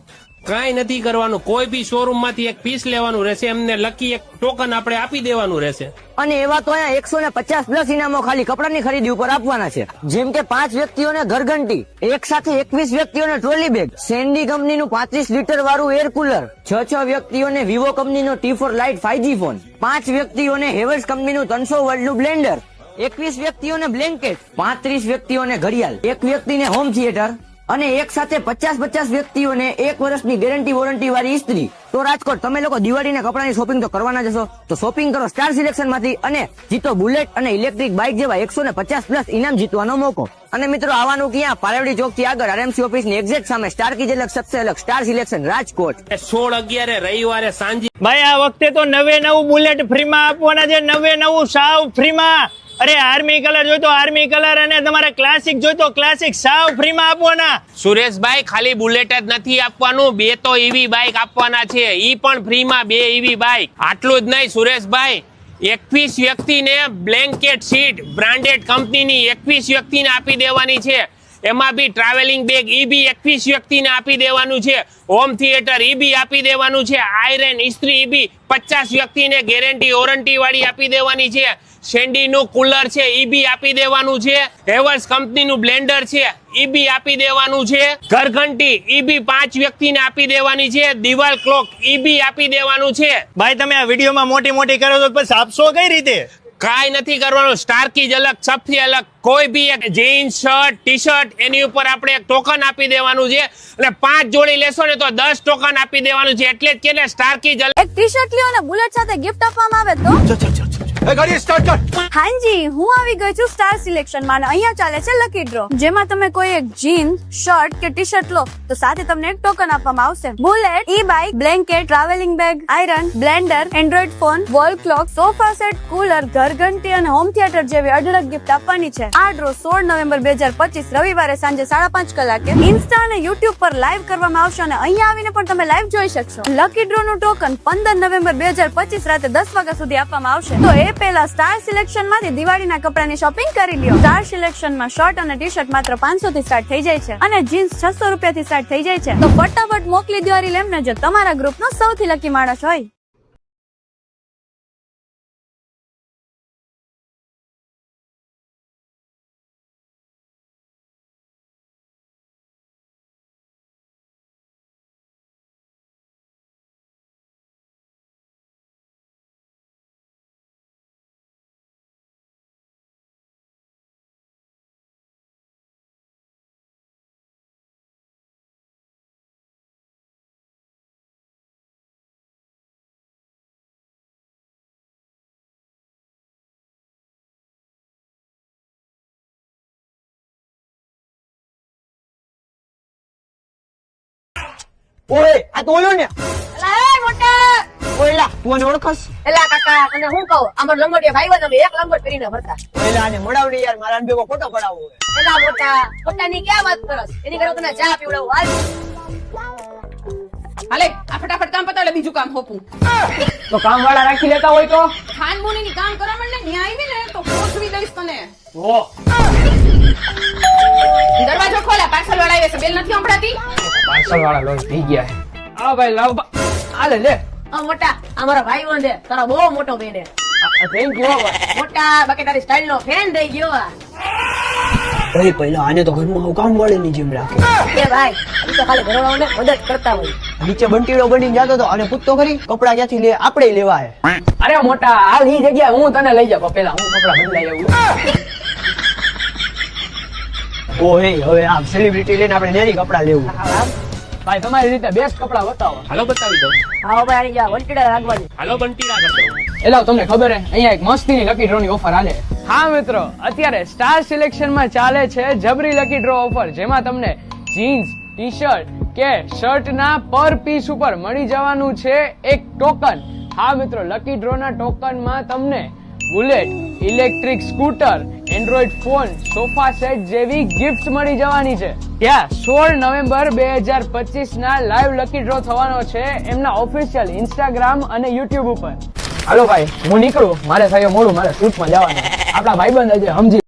કાંઈ નથી કરવાનું, કોઈ બી શોરૂમ માંથી એક પીસ લેવાનું રહેશે, એમને લકી એક ટોકન આપણે આપી દેવાનું રહેશે. અને એવા તો અહીંયા 150+ ઇનામો ખાલી કપડાની ખરીદી ઉપર આપવાના છે. જેમ કે 5 વ્યક્તિઓને ઘરઘંટી, એક સાથે 21 વ્યક્તિઓને ટ્રોલી બેગ, સેન્ડી કંપનીનું 35 લીટર વાળું એર કુલર, 6 વ્યક્તિઓને વિવો કંપનીનો T4 લાઇટ 5G ફોન, 5 વ્યક્તિઓને હેવલ્સ કંપનીનું 300 વોલ્ટનું બ્લેન્ડર, 21 વ્યક્તિઓને બ્લેન્કેટ, 35 વ્યક્તિઓને ઘડિયાળ, 1 વ્યક્તિને હોમ થિયેટર અને એક સાથે 50 વ્યક્તિઓને 1 વર્ષની ગેરંટી વોરંટી વાળી ઇસ્ત્રી. તો રાજકોટ તમે લોકો દિવાળીના કપડાની શોપિંગ તો કરવાના જશો, તો શોપિંગ કરો સ્ટાર સિલેક્શન માંથી અને જીતો બુલેટ અને ઇલેક્ટ્રિક બાઇક જેવા 150+ ઇનામ જીતવાનો મોકો. અને મિત્રો આવવાનું ક્યાં? પારેવડી ચોક થી આગળ RMC ઓફિસની એક્ઝેક્ટ સામે સ્ટાર કી ઝલક સબસે અલગ સ્ટાર સિલેક્શન રાજકોટ. 16/11 રવિવારે સાંજે. ભાઈ આ વખતે તો 99 બુલેટ ફ્રીમાં આપવાના છે, 99 સાવ ફ્રીમાં. અરે આર્મી કલર જોઈતો આર્મી કલર અને તમારે ક્લાસિક જોઈતો ક્લાસિક સાવ ફ્રીમાં આપવાના. સુરેશભાઈ ખાલી બુલેટ જ નથી આપવાનું, 2 તો ઈવી બાઇક આપવાના છે, ઈ પણ ફ્રીમાં 2 ઈવી બાઇક. આટલું જ નહીં સુરેશભાઈ, 21 વ્યક્તિને બ્લેન્કેટ સીટ બ્રાન્ડેડ કંપનીની 21 વ્યક્તિને આપી દેવાની છે. એમાં બી ટ્રાવેલિંગ બેગ ઈ બી 21 વ્યક્તિને આપી દેવાનું છે. હોમ થિયેટર ઈ બી આપી દેવાનું છે. આયરન ઇસ્ત્રી ઈ બી 50 વ્યક્તિને ગેરંટી વોરંટી વાળી આપી દેવાની છે. સેન્ડી નું કુલર છે ઈ બી આપી દેવાનું છે. હેવલ્સ કંપનીનું બ્લેન્ડર છે ઈ બી આપી દેવાનું છે. ઘરઘંટી ઈ બી 5 વ્યક્તિને આપી દેવાની છે. દિવાલ ક્લોક ઈ બી આપી દેવાનું છે. ભાઈ તમે આ વિડીયોમાં મોટી મોટી કરો તો પછી આપશો કઈ રીતે? કાંઈ નથી કરવાનું, સ્ટાર કી ઝલક સબથી અલગ કોઈ બી એક જીન્સ શર્ટ ટી શર્ટ એની ઉપર આપણે એક ટોકન આપી દેવાનું છે અને 5 જોડી લેશો ને તો 10 ટોકન આપી દેવાનું છે. એટલે જ કે સ્ટાર કી ઝલક. એક ટી શર્ટ લ્યો અને બુલેટ સાથે ગિફ્ટ આપવામાં આવે તો ગાડી સ્ટાર્ટ કર. હાજી હું આવી ગઈ છું સ્ટાર સિલેક્શન માં અને અહીંયા ચાલે છે લકી ડ્રો, જેમાં તમે કોઈ એક જીન્સ શર્ટ કે ટી શર્ટ લો તો સાથે તમને એક ટોકન આપવામાં આવશે. Bullet, e bike, blanket, travelling bag, iron, blender, Android phone, wall clock, sofa set, cooler, ઘરઘંટી અને હોમ થિયેટર જેવી અઢળક ગિફ્ટ આપવાની છે. આ ડ્રો 16 નવેમ્બર 2025 રવિવારે સાંજે 5:30 કલાકે ઇન્સ્ટા અને યુટ્યુબ પર લાઈવ કરવામાં આવશે અને અહીંયા આવીને પણ તમે લાઈવ જોઈ શકશો. લકી ડ્રો નું ટોકન 15 નવેમ્બર 2025 રાતે 10 વાગ્યા સુધી આપવામાં આવશે. તો એ પહેલા સ્ટાર સિલેક્શન માંથી દિવાળીના કપડાની શોપિંગ કરી લ્યો. સ્ટાર સિલેક્શન માં શર્ટ અને ટી શર્ટ માત્ર 500 થી સ્ટાર્ટ થઈ જાય છે અને જીન્સ 600 રૂપિયાથી સ્ટાર્ટ થઈ જાય છે. તો ફટાફટ મોકલી દો એમને જો તમારા ગ્રુપનો સૌથી લકી માણસ હોય. ઓય આ તો ઓલો ને એલા એ મોટા ઓયલા તું આને ઓળખસ? એલા કાકા તને હું કહું, અમાર લંગોટિયા ભાઈબંધ અમે એક લંગોટ કરીને ફરતા. ઓયલા આને મોડાવડી યાર, મારા ભેગો ફોટો પડાવવો હોય. એલા મોટા મોટાની ક્યાં વાત કરસ? એની ઘરે તને ચા પીવડાવું હાલ. હાલે આ ફટાફટ કામ પતાડે બીજું કામ હોપું. તો કામ વાળા રાખી લેતા હોય તો ખાન બોની કામ કરવા માંડ ને ન્યાય આવી ને તો પોછવી દઈશ તને. ઓ દરવાજો ખોલા, પાર્સલ વાળા આવે છે, બેલ નથી સંભળાતી? પાર્સલ વાળા લોન થઈ ગયા. આ ભાઈ લાવ આલે લે. આ મોટા અમારો ભાઈબંધ છે, તારો બહુ મોટો બેન છે. Thank you. મોટા બાકી તારી સ્ટાઇલ નો ફેન થઈ ગયો આ. ભાઈ પહેલા આને તો ઘરમાં કામ વાળીની જેમ રાખે. એ ભાઈ ઈ તો ખાલી ઘરવાળાઓને મદદ કરતા હોય. નીચે બંટીડો બનીને જતો તો અને પૂછતો ખરી કપડા ક્યાંથી લે, આપણે લેવા હે. અરે મોટા હાલ ઈ જગ્યાએ હું તને લઈ જાવ, પેલા હું કપડા બદલાઈ આવું. ઓહે હવે આ સેલિબ્રિટી લઈને આપણે નેરી કપડા લેવું. ભાઈ તમારી રીતે બેસ્ટ કપડા બતાવો. હાલો બતાવી દઉં. આવો ભાઈ આની જા વંટીડા રાખવા દે. હાલો બંટીડા કરી દઉં. એલા તમને ખબર હે અહીંયા એક મસ્તીની લકી ડ્રો ની ઓફર આલે. હા મિત્રો અત્યારે સ્ટાર સિલેક્શન માં ચાલે છે જબરી લકી ડ્રો ઓફર, જેમાં તમને જીન્સ ટી શર્ટ કે શર્ટ ના પર પીસ ઉપર મળી જવાનું છે એક ટોકન. હા મિત્રો લકી ડ્રો ના ટોકન માં તમને bullet, electric scooter, Android phone, sofa set જેવી ગિફ્ટ મળી જવાની છે. ત્યાં 16 નવેમ્બર 2025 ના લાઈવ લકી ડ્રો થવાનો છે એમના ઓફિશિયલ ઇન્સ્ટાગ્રામ અને યુટ્યુબ ઉપર. હાલો ભાઈ હું નીકળું, મારે થયો મોડું, મારે શૂટમાં જવાનું. આપણા ભાઈબંધ છે સમજી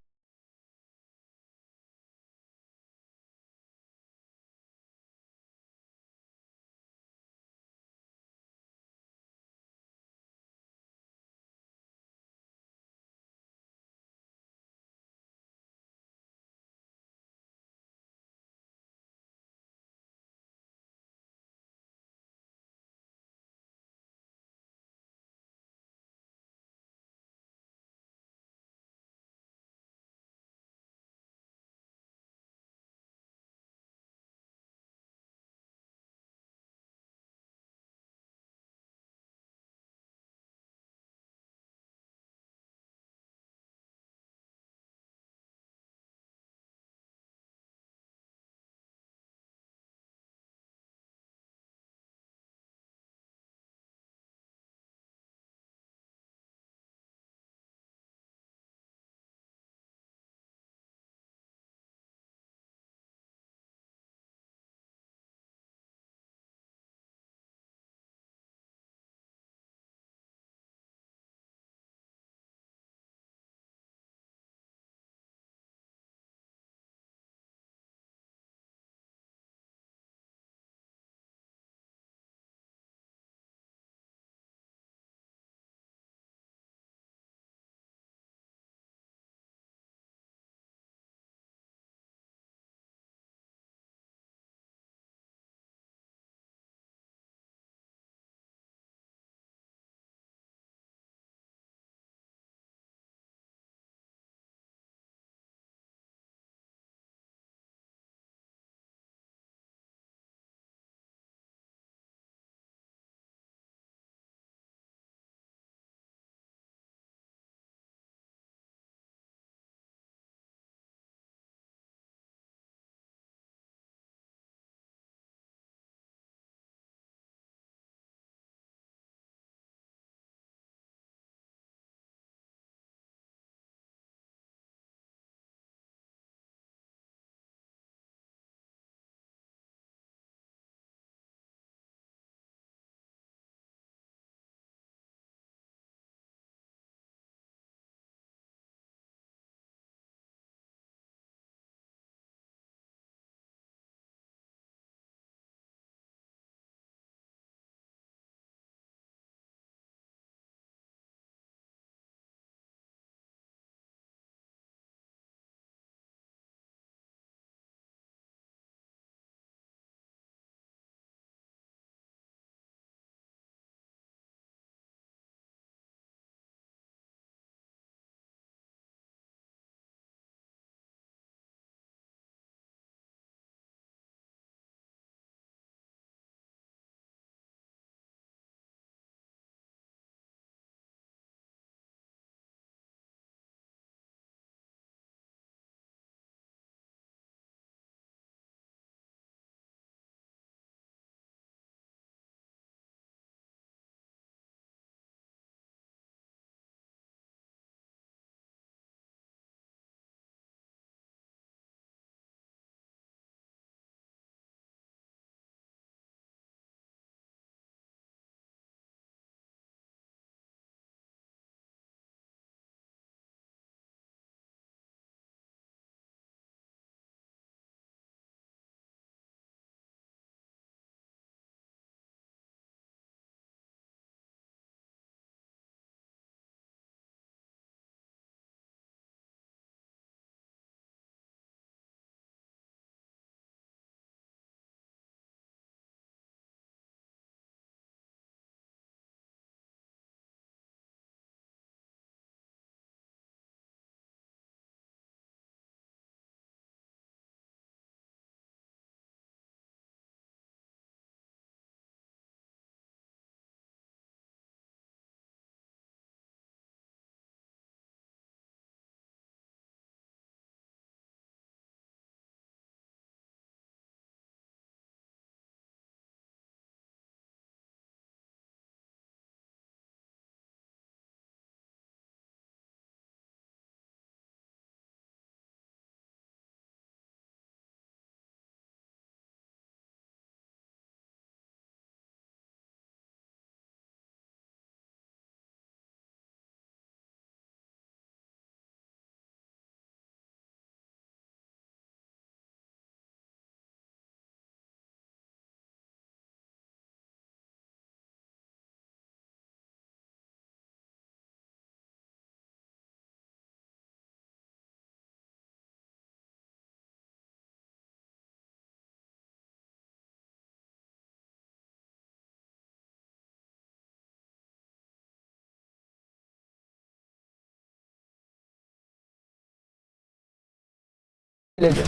લેજો.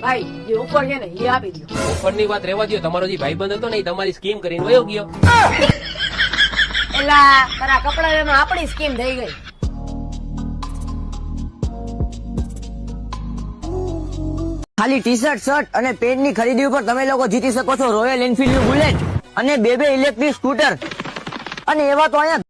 ભાઈ જે ઓફર છે ને એ આપી દો. ઓફર ની વાત રહેવા દો. તમારો જે ભાઈબંધ હતો ને એ તમારી સ્કીમ કરીને વયો ગયો. એલા તારા કપડા લેવામાં આપણી સ્કીમ થઈ ગઈ. ખાલી ટી શર્ટ શર્ટ અને પેન્ટ ની ખરીદી ઉપર તમે લોકો જીતી શકો છો રોયલ એનફિલ્ડ નું બુલેટ અને બે ઇલેક્ટ્રિક સ્કૂટર અને એવા તો અહીંયા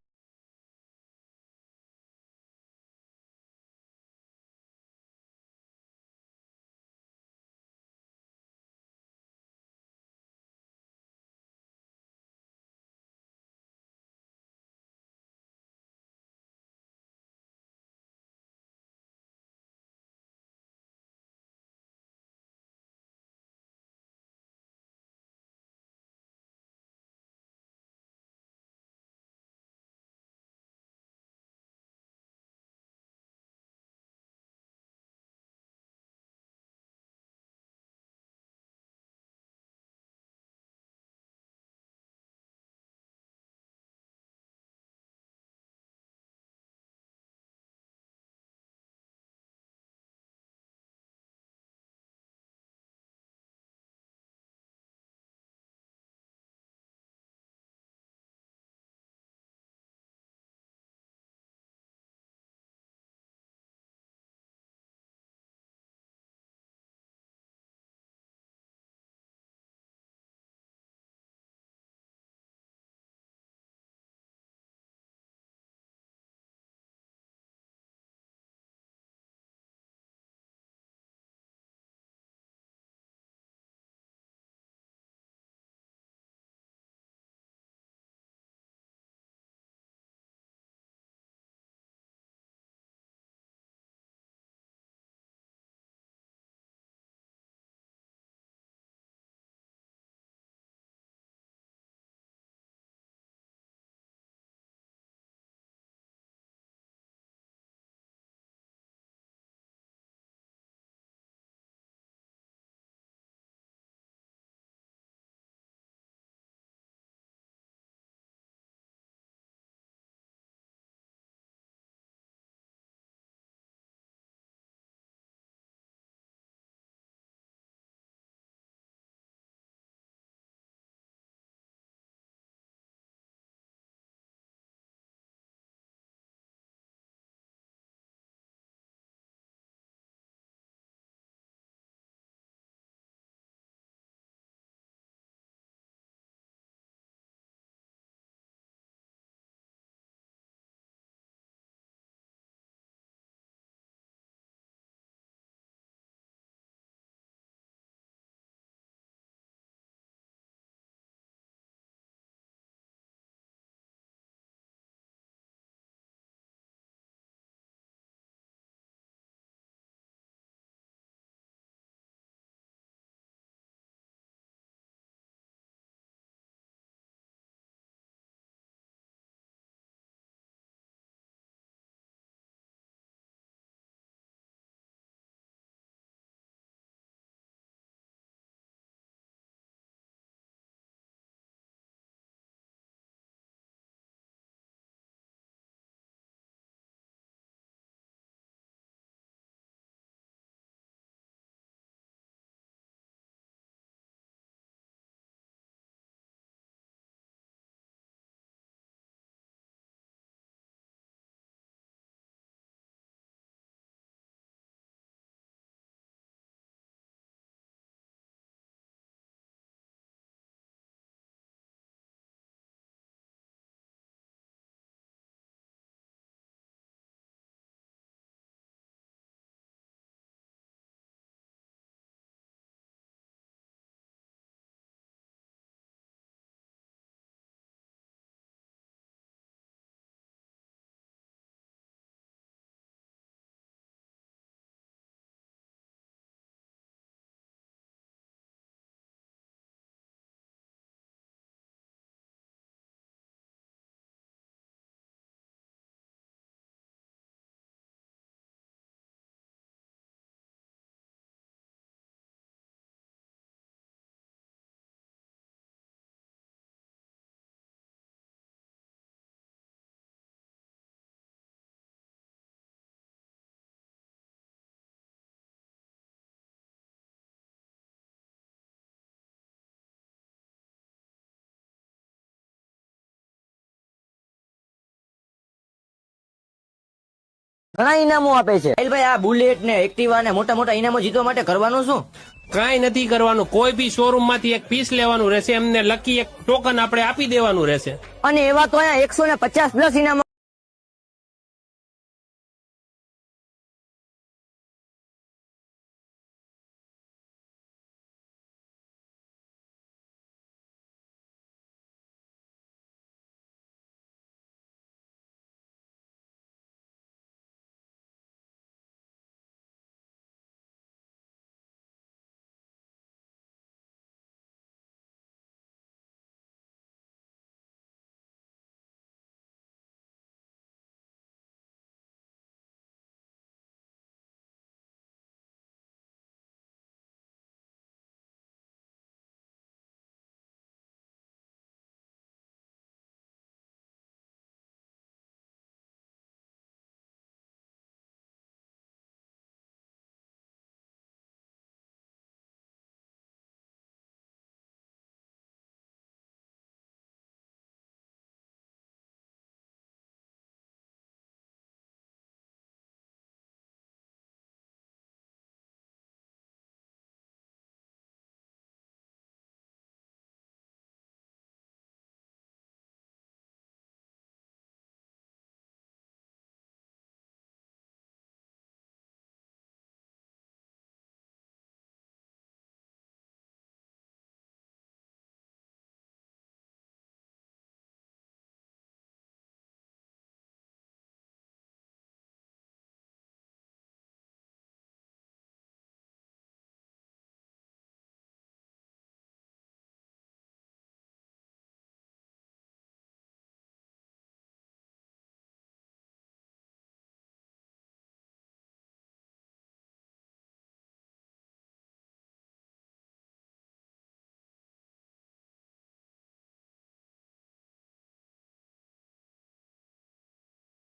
ઘણા ઇનામો આપે છે ભાઈ આ બુલેટ ને એક્ટિવા ને મોટા મોટા ઇનામો જીતવા માટે કરવાનું શું? કાંઈ નથી કરવાનું, કોઈ બી શોરૂમ માંથી એક પીસ લેવાનું રહેશે, એમને લકી એક ટોકન આપણે આપી દેવાનું રહેશે. અને એવા તો અહીંયા 150+ ઇનામો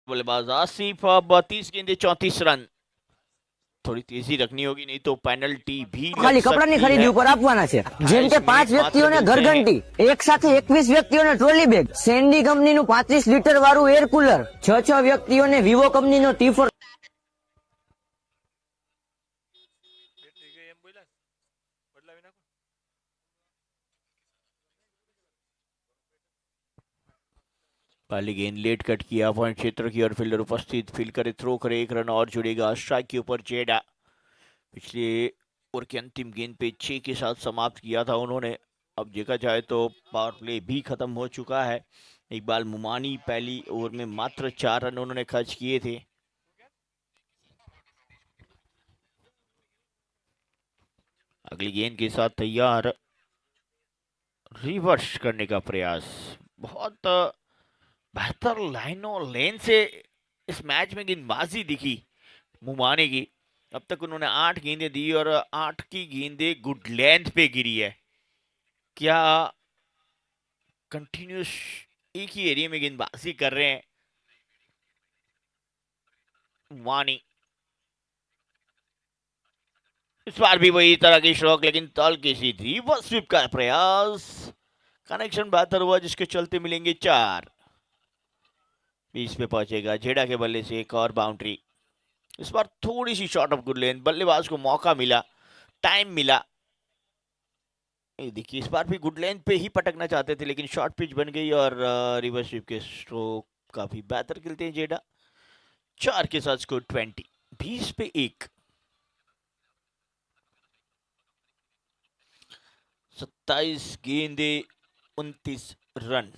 बल्लेबाज आसिफ अब 30 गेंदे 34 रन. थोड़ी तेजी रखनी होगी, नहीं तो पेनल्टी भी ખાલી કપડાની ખરીદી ઉપર આપવાના છે. જેમ કે 5 વ્યક્તિઓને ઘરઘંટી, એક સાથે 21 વ્યક્તિઓને ટ્રોલી બેગ, સેન્ડી કંપનીનું 35 લીટર વાળું એર કુલર, 6 વ્યક્તિઓને વિવો કંપનીનો T4 पहली गेंद लेट कट किया पॉइंट क्षेत्र की और फील्डर उपस्थित, फील्ड करे, थ्रो करे, एक रन और जुड़ेगा स्ट्राइक के ऊपर जेडा. पिछले ओवर की अंतिम गेंद पे 6 के साथ समाप्त किया था उन्होंने. अब देखा जाए तो पावर प्ले भी खत्म हो चुका है. इकबाल मुमानी पहली ओवर में मात्र 4 रन उन्होंने खर्च किए थे. अगली गेंद के साथ तैयार, रिवर्स करने का प्रयास. बहुत बेहतर लाइनों लेन से इस मैच में गेंदबाजी दिखी मुमाने की. अब तक उन्होंने 8 गेंदें दी और 8 की गेंदें गुड लेंथ पे गिरी है. क्या कंटिन्यूस एक ही एरिया में गेंदबाजी कर रहे हैं मुमानी. इस बार भी वही तरह की स्ट्रोक, लेकिन तल की सीधी रिवर्स स्वीप का प्रयास. कनेक्शन बेहतर हुआ जिसके चलते मिलेंगे 4. 20 पे पहुंचेगा जेडा के बल्ले से एक और बाउंड्री. इस बार थोड़ी सी शॉर्ट ऑफ गुड लेंथ, बल्लेबाज को मौका मिला, टाइम मिला. देखिए इस बार भी गुड लेंथ पे ही पटकना चाहते थे, लेकिन शॉर्ट पिच बन गई और रिवर्स स्वीप के स्ट्रोक काफी बेहतर खेलते हैं जेडा. 4 के साथ स्कोर 20. 20 पे 1. 27 गेंदे 29 रन.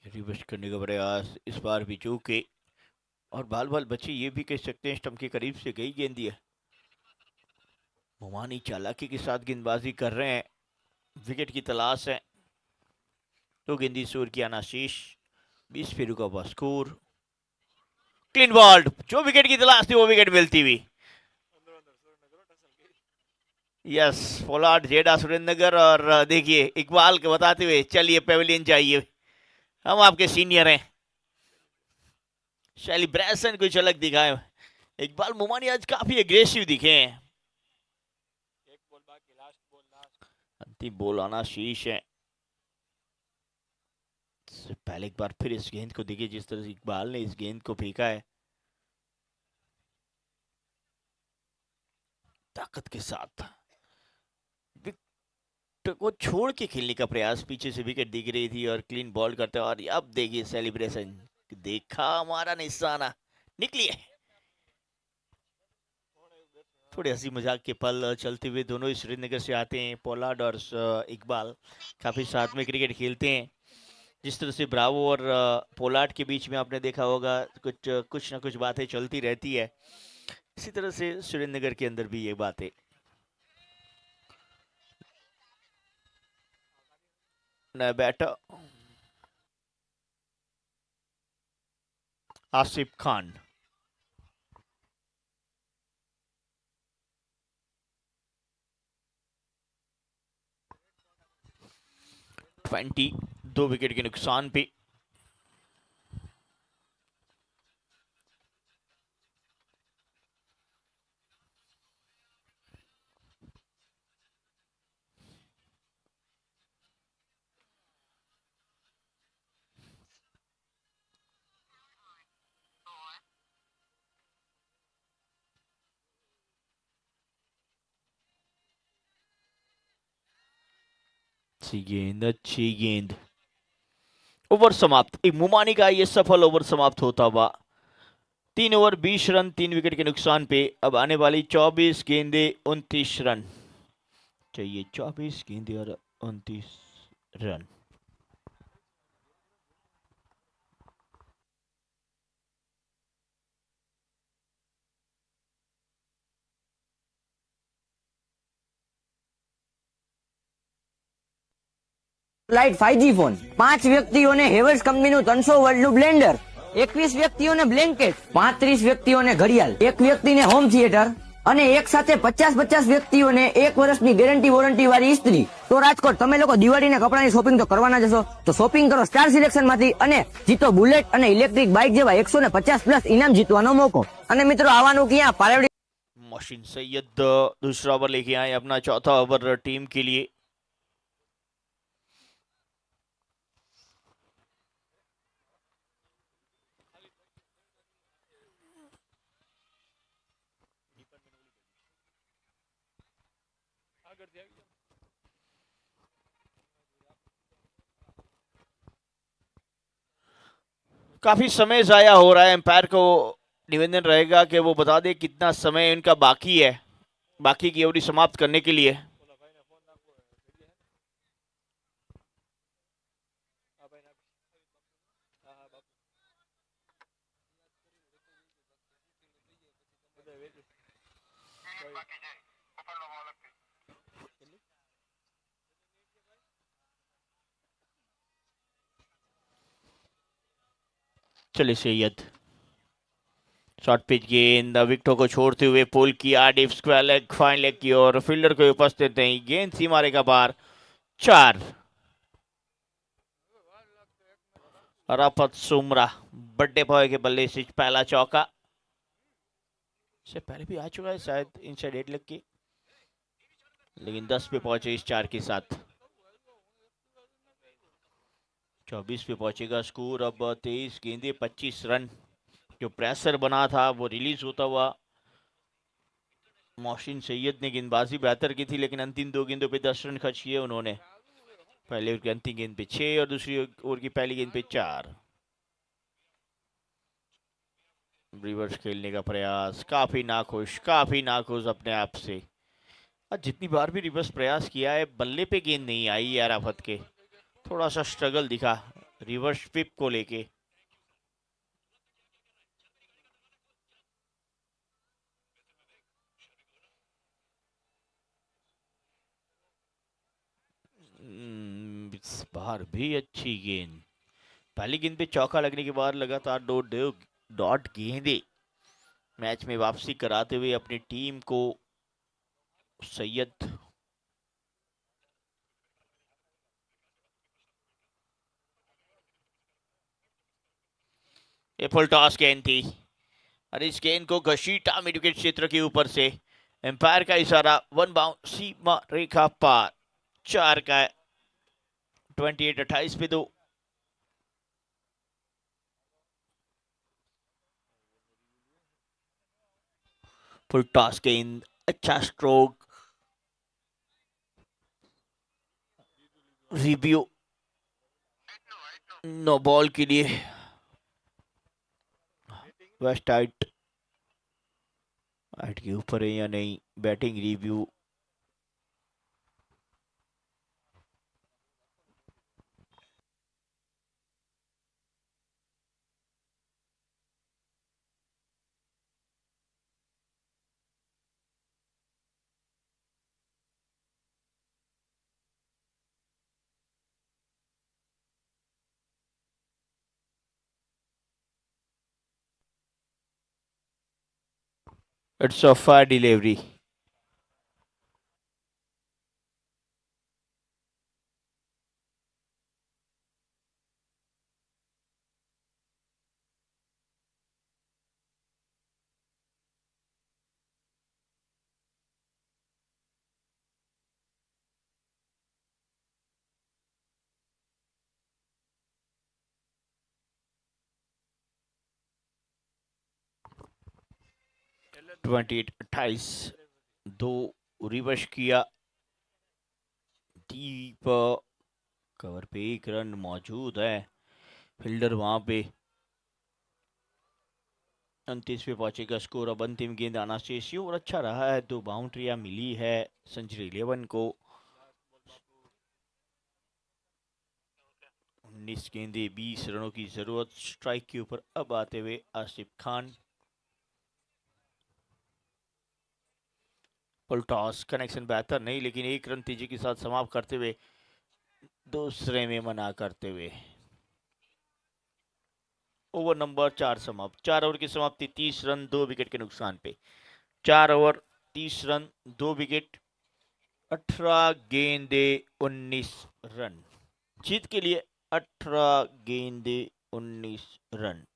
रिवर्स करने का प्रयास, इस बार भी चूके और बाल बाल बच्चे ये भी कह सकते हैं स्टंप के करीब से गई गेंद है. मुमानी चालाकी के साथ गेंदबाजी कर रहे हैं, विकेट की तलाश है. 2 गेंदी स्कोर किया नाशीष. 20 पे रुका हुआ स्कोर. क्लीन बॉल्ड, जो विकेट की तलाश थी वो विकेट मिलती हुई. यस, पोलार्ड जेडा सुरेंद्रनगर. और देखिए इकबाल के बताते हुए चलिए पेविलियन जाइए, हम आपके सीनियर हैं. सेलिब्रेशन कुछ अलग दिखाए इकबाल मोमानी आज काफी एग्रेसिव दिखे हैं। अंतिम बॉल आना शीश है। इससे पहले एक बार फिर इस गेंद को देखिए, जिस तरह से इकबाल ने इस गेंद को फेंका है ताकत के साथ। विकेट को छोड़ के खेलने का प्रयास, पीछे से विकेट दिख रही थी और क्लीन बॉल करते हैं। और अब देखिए सेलिब्रेशन, देखा हमारा निशाना, निकली है। थोड़े हंसी मजाक के पल चलते हुए दोनों ही श्रीनगर से आते हैं। पोलार्ड और इकबाल काफी साथ में क्रिकेट खेलते हैं। जिस तरह से ब्रावो और पोलार्ड के बीच में आपने देखा होगा कुछ ना कुछ बातें चलती रहती है, इसी तरह से सुरेंद्रनगर के अंदर भी ये बातें। नया बैटर आसिफ खान। दो विकेट के नुकसान पे अच्छी गेंद। ओवर समाप्त। एक मुमानी का ये सफल ओवर समाप्त होता हुआ। 3 ओवर 20 रन 3 विकेट के नुकसान पे। अब आने वाली 24 गेंदे 29 रन चाहिए। 24 गेंदे और 29 रन। લાઇટ 5G ફોન, 5 વ્યક્તિઓને હેવલ્સ કંપનીનું 300 વોલ્ટનું બ્લેન્ડર, 21 વ્યક્તિઓને બ્લેન્કેટ, 35 વ્યક્તિઓને ઘડિયાળ, એક વ્યક્તિને હોમ થિયેટર અને એક સાથે 50 વ્યક્તિઓને 1 વર્ષની ગેરંટી વોરંટી વાળી ઇસ્ત્રી. તો રાજકોટ તમે લોકો દિવાળીના કપડાની શોપિંગ તો કરવાના જ હશો, તો શોપિંગ કરો સ્ટાર સિલેક્શન માંથી અને જીતો બુલેટ અને ઇલેક્ટ્રિક બાઇક જેવા 150 પ્લસ ઇનામ જીતવાનો મોકો. અને મિત્રો આવવાનું ક્યાં? પારેવડી. मोहसिन सैयद दूसरा ओवर लेके आए अपना चौथा ओवर टीम के लिए। काफी समय जाया हो रहा है। एम्पायर को निवेदन रहेगा कि वो बता दे कितना समय इनका बाकी है, बाकी की ओवरी समाप्त करने के लिए। चले सैयद, शॉर्ट पिच गेंद विकेटों को छोड़ते हुए पुल किया deep square leg, fine leg की और फील्डर को उपस्थित नहीं। गेंद सीमा रेखा पार। 4। राफत सुमरा बड़े बॉय के बल्ले से पहला चौका। से पहले भी आ चुका है शायद इनसाइड 8 लेग की, लेकिन 10 पे पहुंचे इस 4 के साथ। 24 पे पहुंचेगा स्कोर। अब 23 गेंदे 25 रन। जो प्रेशर बना था वो रिलीज होता हुआ। मोहसिन सैयद ने गेंदबाजी बेहतर की थी, लेकिन अंतिम 2 गेंदों पे 10 रन खर्च किए उन्होंने। पहले ओवर की अंतिम गेंद पे 6 और दूसरी ओवर की पहली गेंद पे 4। रिवर्स खेलने का प्रयास, काफी नाखुश अपने आप से। और जितनी बार भी रिवर्स प्रयास किया है बल्ले पे गेंद नहीं आई है अराफत के। थोड़ा सा स्ट्रगल दिखा रिवर्स पिप को लेके। इस बार भी अच्छी गेंद। पहली गेंद पे चौका लगने के बाद लगातार डॉट गेंदे मैच में वापसी कराते हुए अपनी टीम को सैयद ये फुल टॉस गेंद थी। और इस गेंद को घसीटा मिड विकेट क्षेत्र के ऊपर से। एम्पायर का इशारा, वन बाउंड, सीमा रेखा पार। 4 का है। 28-28 पे 2। फुल टॉस गेंद, अच्छा स्ट्रोक, रिव्यू नो बॉल के लिए। वेस्ट हाइट के ऊपर है या नहीं, batting review. It's a fire delivery. Twenty 28 2 reverse किया। डीप कवर पे 1 रन मौजूद है। फील्डर वहां पे 29 पे पहुंचेगा स्कोर। अब अंतिम गेंद आना शेष, और अच्छा रहा है। 2 बाउंड्रियां मिली है सेंचुरी 11 को। 19 गेंदे 20 रनों की जरूरत। स्ट्राइक के ऊपर अब आते हुए Asif Khan. Full toss, connection बेहतर नहीं, लेकिन 1 रन तेजी के साथ समाप्त करते हुए दूसरे में मना करते हुए ओवर नंबर 4 समाप्त। 4 ओवर की समाप्ति 30 रन 2 विकेट के नुकसान पे। 4 ओवर 30 रन 2 विकेट, 18 गेंदे 19 रन। जीत के लिए 18 गेंदे 19 रन।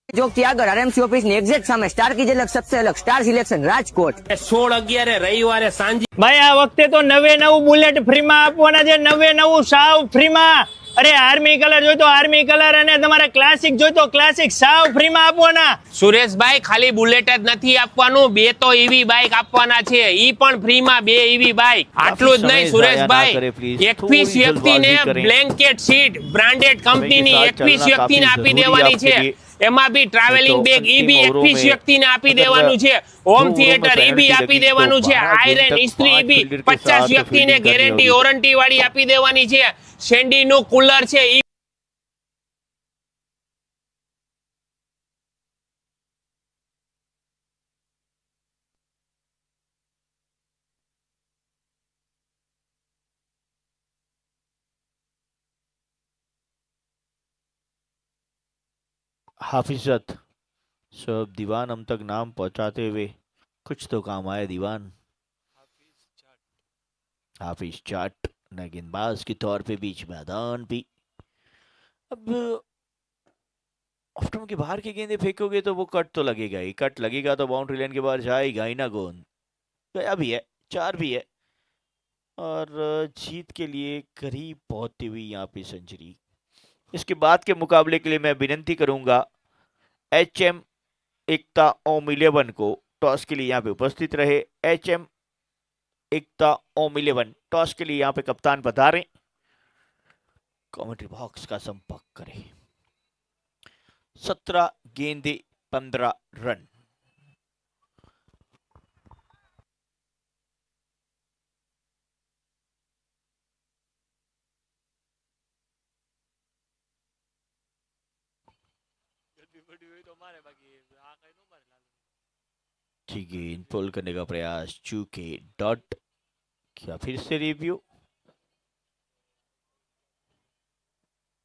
ચોક થી આગળ આરએમસી ઓફિસ ની એક્ઝેક્ટ સામે સ્ટાર કી ઝલક સબસે અલગ સ્ટાર સિલેક્શન રાજકોટ 16-11 રવિવારે સાંજે ભાઈ આ વખતે તો 99 બુલેટ ફ્રીમાં આપવાના છે, 99 સાવ ફ્રીમાં. અરે આર્મી કલર જોઈતો આર્મી કલર અને તમારે ક્લાસિક જોઈતો ક્લાસિક સાવ ફ્રીમાં આપવાના. સુરેશભાઈ ખાલી બુલેટ જ નથી આપવાનું, 2 તો ઈવી બાઇક આપવાના છે, ઈ પણ ફ્રીમાં 2 ઈવી બાઇક. આટલું જ નહીં સુરેશભાઈ, 21 વ્યક્તિને બ્લેન્કેટ સીટ બ્રાન્ડેડ કંપનીની 21 વ્યક્તિને આપી દેવાની છે. એમાં બી ટ્રાવેલિંગ બેગ ઈ બી 21 વ્યક્તિને આપી દેવાનું છે. હોમ થિયેટર ઈ બી આપી દેવાનું છે. આયરન ઇસ્ત્રી ઈ બી 50 વ્યક્તિને ગેરંટી વોરંટી વાળી આપી દેવાની છે. શેન્ડીનું કુલર છે ઈ हाफिजत सब दीवान हम तक नाम पहुंचाते हुए कुछ तो काम आए दीवान। हाफिज जाट गेंदबाज के तौर पे बीच मैदान भी। अब ऑफ स्टंप के बाहर की गेंदें फेंकोगे तो वो कट तो लगेगा ही, कट लगेगा तो बाउंड्री लाइन के बाहर जाएगा ही ना गेंद। गया भी है, 4 भी है, और जीत के लिए करीब पहुंचती हुई यहाँ पे सेंचुरी। इसके बाद के मुकाबले के लिए मैं विनती करूंगा HM एकता ओम 11 को टॉस के लिए यहाँ पे उपस्थित रहे। HM एकता ओम 11 टॉस के लिए यहाँ पे कप्तान पधारें, कमेंट्री बॉक्स का संपर्क करें। 17 गेंदे 15 रन। गेंद पुल करने का प्रयास, चूके डॉट क्या फिर से रिव्यू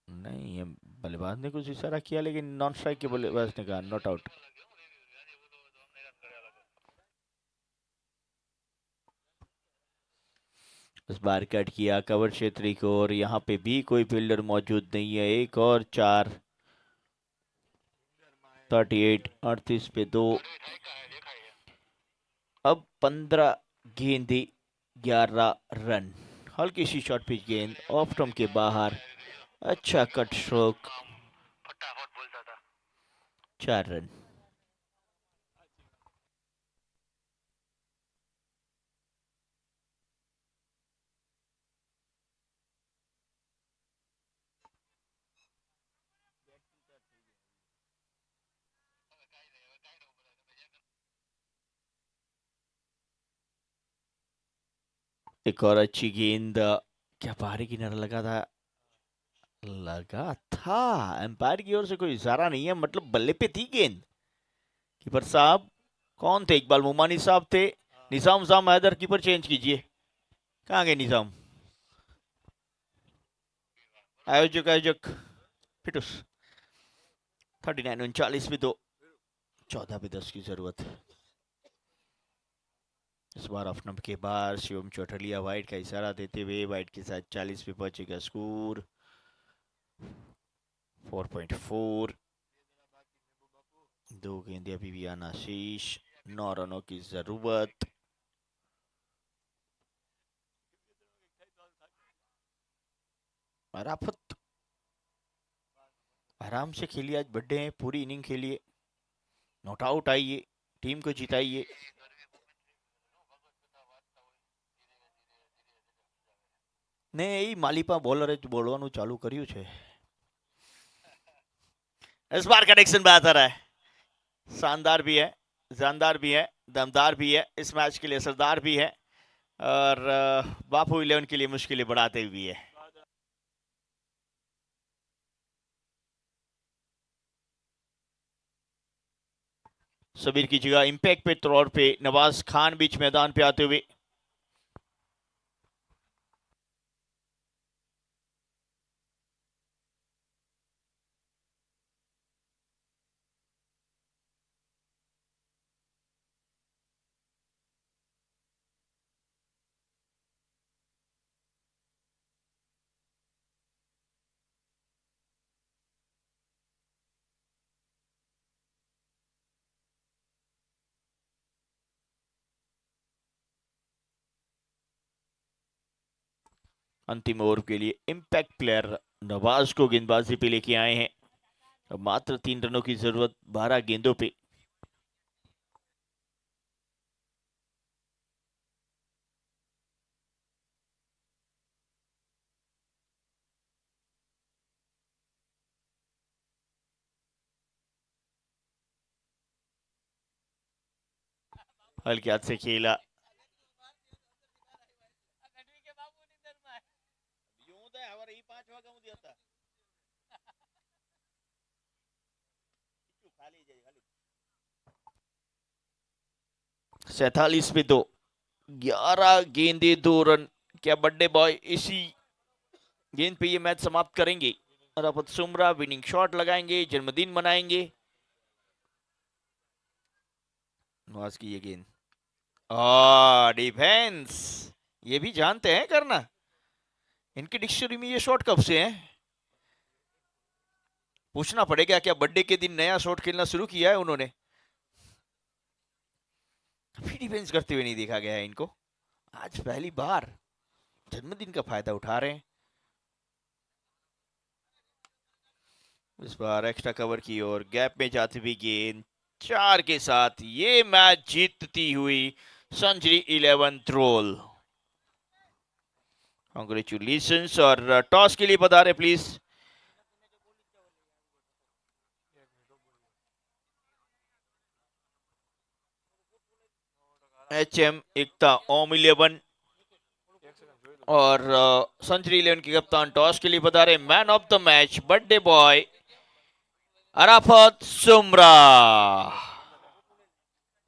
नहीं, बल्लेबाज ने कुछ इशारा किया लेकिन नॉन स्ट्राइक के बल्लेबाज ने कहा नॉट आउट। इस बार कट किया कवर क्षेत्र को और यहाँ पे भी कोई फील्डर मौजूद नहीं है। एक और 4 38 38 पे 2। अब 15 गेंदे 11 रन। हल्की सी शॉर्ट पिच गेंद ऑफ स्टंप के बाहर, अच्छा कट स्ट्रोक, 4 रन। एक और अच्छी गेंद, क्या बाहरी किनारा लगा था? लगा था। एम्पायर की ओर से कोई इशारा नहीं है, मतलब बल्ले पे थी गेंद। कीपर साहब कौन थे? इकबाल मोमानी साहब थे। निजाम साहब हैदर, कीपर चेंज कीजिए। कहाँ गए निजाम? आयोजक फिटुस। 39 39 पे 2, 14 पे 10 की जरूरत है। इस बार ऑफ नंबर के बाद शिवम चौटलिया वाइट का इशारा देते हुए वाइट के साथ 40 पे पहुंचेगा। स्कोर 4.4। 2 गेंदे अभी भी आना शेष, 9 रनों की जरूरत। अराफत आराम से खेलिए, आज बर्थडे है, पूरी इनिंग खेलिए, नॉट आउट आइए, टीम को जिताइए। नहीं, मालिपा बॉलरे बोलવાનું ચાલુ કર્યું છે। इस बार कनेक्शन बात आ रहा है, शानदार भी है, जानदार भी है, दमदार भी है, इस मैच के लिए असरदार भी है और बापू 11 के लिए मुश्किलें बढ़ाते भी है। सबीर की जगह इंपैक्ट पे तौर पे नवाज खान बीच मैदान पे आते हुए। अंतिम ओवर के लिए इंपैक्ट प्लेयर नवाज को गेंदबाजी पे लेके आए हैं। अब मात्र 3 रनों की जरूरत 12 गेंदों पे। हल्के हाथ से खेला, सैतालीस पे 2, 11 गेंदे 2 रन। क्या बर्थडे बॉय इसी गेंद पे ये मैच समाप्त करेंगे? अराफत सुमरा विनिंग शॉट लगाएंगे, जन्मदिन मनाएंगे। नवाज की ये गेंद, डिफेंस, ये भी जानते हैं करना। इनकी डिक्शनरी में ये शॉट कब से है? पूछना पड़ेगा, क्या बर्थडे के दिन नया शॉट खेलना शुरू किया है उन्होंने? कभी डिफेंस करते हुए नहीं देखा गया है इनको, आज पहली बार जन्मदिन का फायदा उठा रहे हैं। इस बार एक्स्ट्रा कवर की और गैप में जाती हुई गेंद 4 के साथ ये मैच जीतती हुई सेंचुरी 11 रोल। कांग्रेचुलेशंस। और टॉस के लिए पधारे प्लीज। HM एकता ओम 11 और सेंचुरी 11 के कप्तान टॉस के लिए पधारे। Man of the match birthday boy Arafat सुमरा।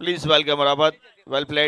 Please welcome Arafat, well played.